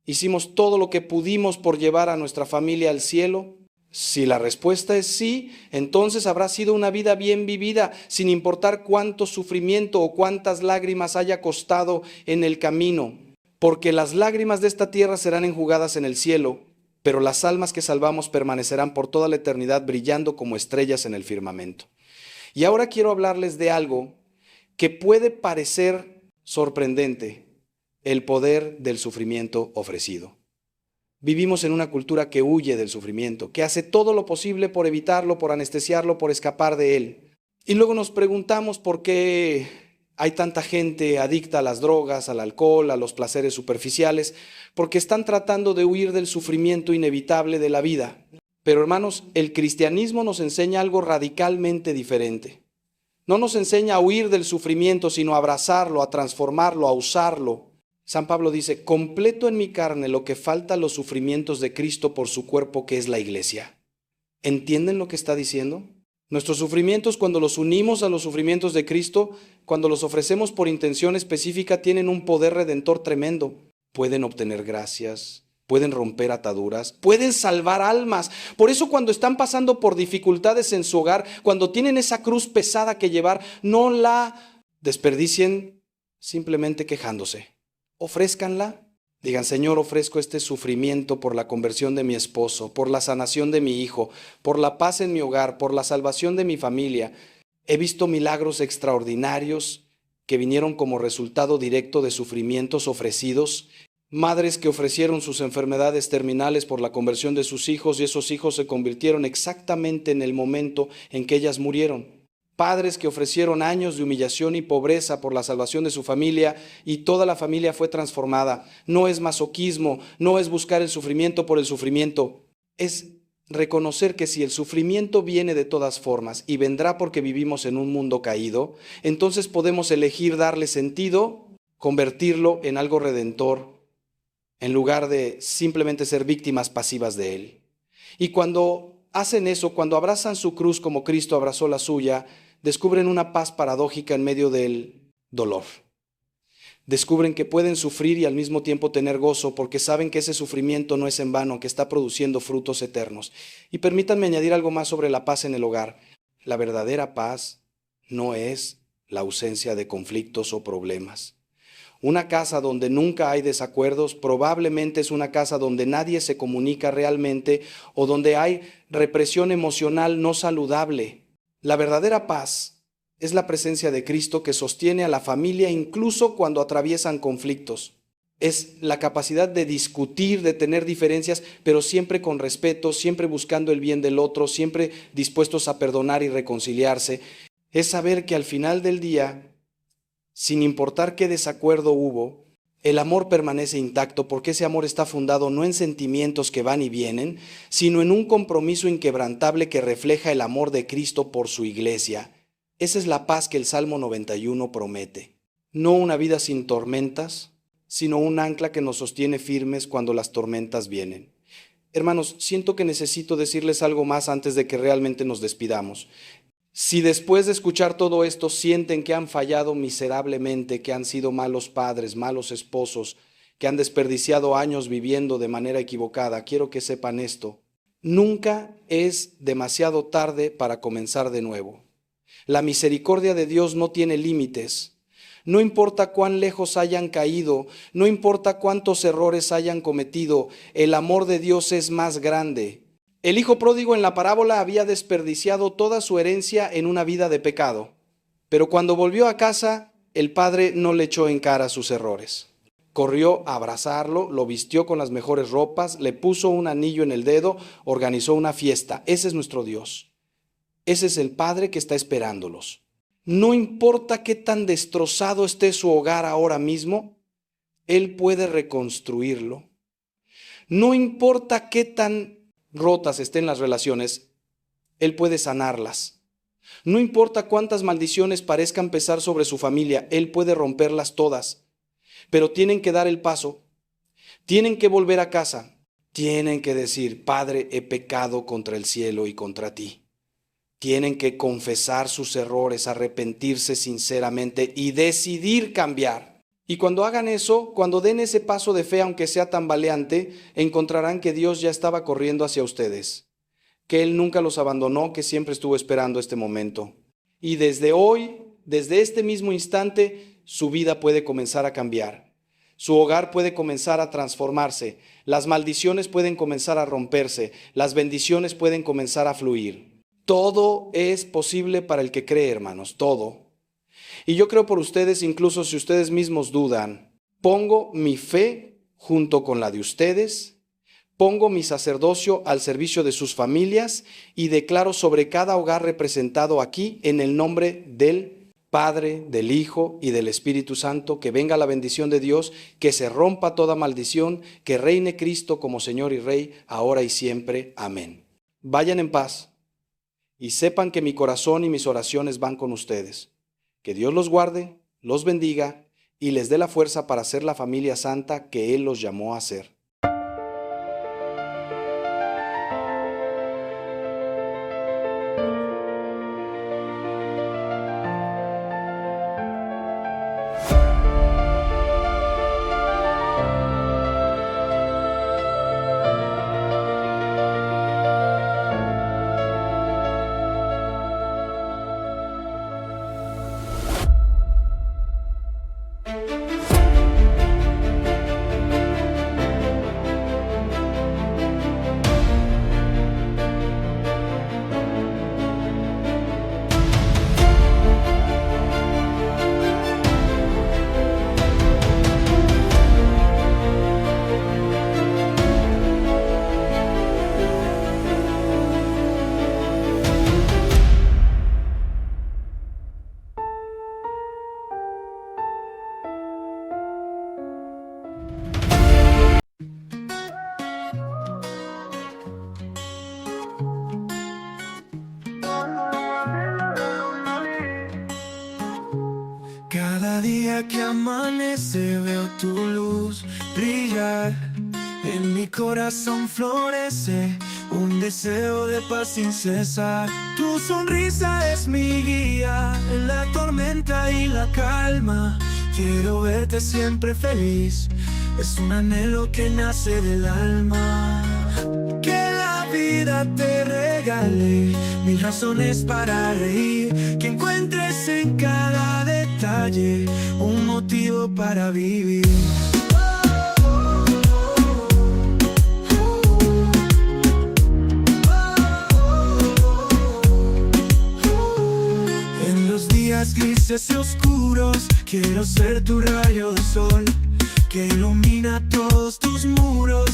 hicimos todo lo que pudimos por llevar a nuestra familia al cielo. Si la respuesta es sí, entonces habrá sido una vida bien vivida, sin importar cuánto sufrimiento o cuántas lágrimas haya costado en el camino. Porque las lágrimas de esta tierra serán enjugadas en el cielo, pero las almas que salvamos permanecerán por toda la eternidad brillando como estrellas en el firmamento. Y ahora quiero hablarles de algo que puede parecer sorprendente: el poder del sufrimiento ofrecido. Vivimos en una cultura que huye del sufrimiento, que hace todo lo posible por evitarlo, por anestesiarlo, por escapar de él. Y luego nos preguntamos por qué hay tanta gente adicta a las drogas, al alcohol, a los placeres superficiales, porque están tratando de huir del sufrimiento inevitable de la vida. Pero hermanos, el cristianismo nos enseña algo radicalmente diferente. No nos enseña a huir del sufrimiento, sino a abrazarlo, a transformarlo, a usarlo. San Pablo dice: completo en mi carne lo que falta a los sufrimientos de Cristo por su cuerpo, que es la iglesia. ¿Entienden lo que está diciendo? Nuestros sufrimientos, cuando los unimos a los sufrimientos de Cristo, cuando los ofrecemos por intención específica, tienen un poder redentor tremendo. Pueden obtener gracias, pueden romper ataduras, pueden salvar almas. Por eso, cuando están pasando por dificultades en su hogar, cuando tienen esa cruz pesada que llevar, no la desperdicien simplemente quejándose. Ofrézcanla. Digan: Señor, ofrezco este sufrimiento por la conversión de mi esposo, por la sanación de mi hijo, por la paz en mi hogar, por la salvación de mi familia. He visto milagros extraordinarios que vinieron como resultado directo de sufrimientos ofrecidos. Madres que ofrecieron sus enfermedades terminales por la conversión de sus hijos, y esos hijos se convirtieron exactamente en el momento en que ellas murieron. Padres que ofrecieron años de humillación y pobreza por la salvación de su familia, y toda la familia fue transformada. No es masoquismo, no es buscar el sufrimiento por el sufrimiento. Es reconocer que si el sufrimiento viene de todas formas y vendrá porque vivimos en un mundo caído, entonces podemos elegir darle sentido, convertirlo en algo redentor, en lugar de simplemente ser víctimas pasivas de él. Y cuando hacen eso, cuando abrazan su cruz como Cristo abrazó la suya, descubren una paz paradójica en medio del dolor. Descubren que pueden sufrir y al mismo tiempo tener gozo porque saben que ese sufrimiento no es en vano, que está produciendo frutos eternos. Y permítanme añadir algo más sobre la paz en el hogar. La verdadera paz no es la ausencia de conflictos o problemas. Una casa donde nunca hay desacuerdos probablemente es una casa donde nadie se comunica realmente o donde hay represión emocional no saludable. La verdadera paz es la presencia de Cristo que sostiene a la familia incluso cuando atraviesan conflictos. Es la capacidad de discutir, de tener diferencias, pero siempre con respeto, siempre buscando el bien del otro, siempre dispuestos a perdonar y reconciliarse. Es saber que al final del día, sin importar qué desacuerdo hubo, el amor permanece intacto porque ese amor está fundado no en sentimientos que van y vienen, sino en un compromiso inquebrantable que refleja el amor de Cristo por su iglesia. Esa es la paz que el Salmo 91 promete. No una vida sin tormentas, sino un ancla que nos sostiene firmes cuando las tormentas vienen. Hermanos, siento que necesito decirles algo más antes de que realmente nos despidamos. Si después de escuchar todo esto sienten que han fallado miserablemente, que han sido malos padres, malos esposos, que han desperdiciado años viviendo de manera equivocada, quiero que sepan esto. Nunca es demasiado tarde para comenzar de nuevo. La misericordia de Dios no tiene límites. No importa cuán lejos hayan caído, no importa cuántos errores hayan cometido, el amor de Dios es más grande. El hijo pródigo en la parábola había desperdiciado toda su herencia en una vida de pecado, pero cuando volvió a casa, el padre no le echó en cara sus errores. Corrió a abrazarlo, lo vistió con las mejores ropas, le puso un anillo en el dedo, organizó una fiesta. Ese es nuestro Dios. Ese es el Padre que está esperándolos. No importa qué tan destrozado esté su hogar ahora mismo, Él puede reconstruirlo. No importa qué tan rotas estén las relaciones, Él puede sanarlas. No importa cuántas maldiciones parezcan pesar sobre su familia, Él puede romperlas todas. Pero tienen que dar el paso, tienen que volver a casa, tienen que decir: Padre, he pecado contra el cielo y contra ti. Tienen que confesar sus errores, arrepentirse sinceramente y decidir cambiar. Y cuando hagan eso, cuando den ese paso de fe, aunque sea tambaleante, encontrarán que Dios ya estaba corriendo hacia ustedes, que Él nunca los abandonó, que siempre estuvo esperando este momento. Y desde hoy, desde este mismo instante, su vida puede comenzar a cambiar. Su hogar puede comenzar a transformarse. Las maldiciones pueden comenzar a romperse. Las bendiciones pueden comenzar a fluir. Todo es posible para el que cree, hermanos, todo. Y yo creo por ustedes, incluso si ustedes mismos dudan, pongo mi fe junto con la de ustedes, pongo mi sacerdocio al servicio de sus familias y declaro sobre cada hogar representado aquí, en el nombre del Padre, del Hijo y del Espíritu Santo, que venga la bendición de Dios, que se rompa toda maldición, que reine Cristo como Señor y Rey, ahora y siempre. Amén. Vayan en paz. Y sepan que mi corazón y mis oraciones van con ustedes. Que Dios los guarde, los bendiga y les dé la fuerza para ser la familia santa que Él los llamó a ser. Cada día que amanece veo tu luz brillar. En mi corazón florece un deseo de paz sin cesar. Tu sonrisa es mi guía en la tormenta y la calma. Quiero verte siempre feliz, es un anhelo que nace del alma. Que la vida te regale mil razones para reír, que encuentres en cada detalle un motivo para vivir. En los días grises y oscuros, quiero ser tu rayo de sol que ilumina todos tus muros.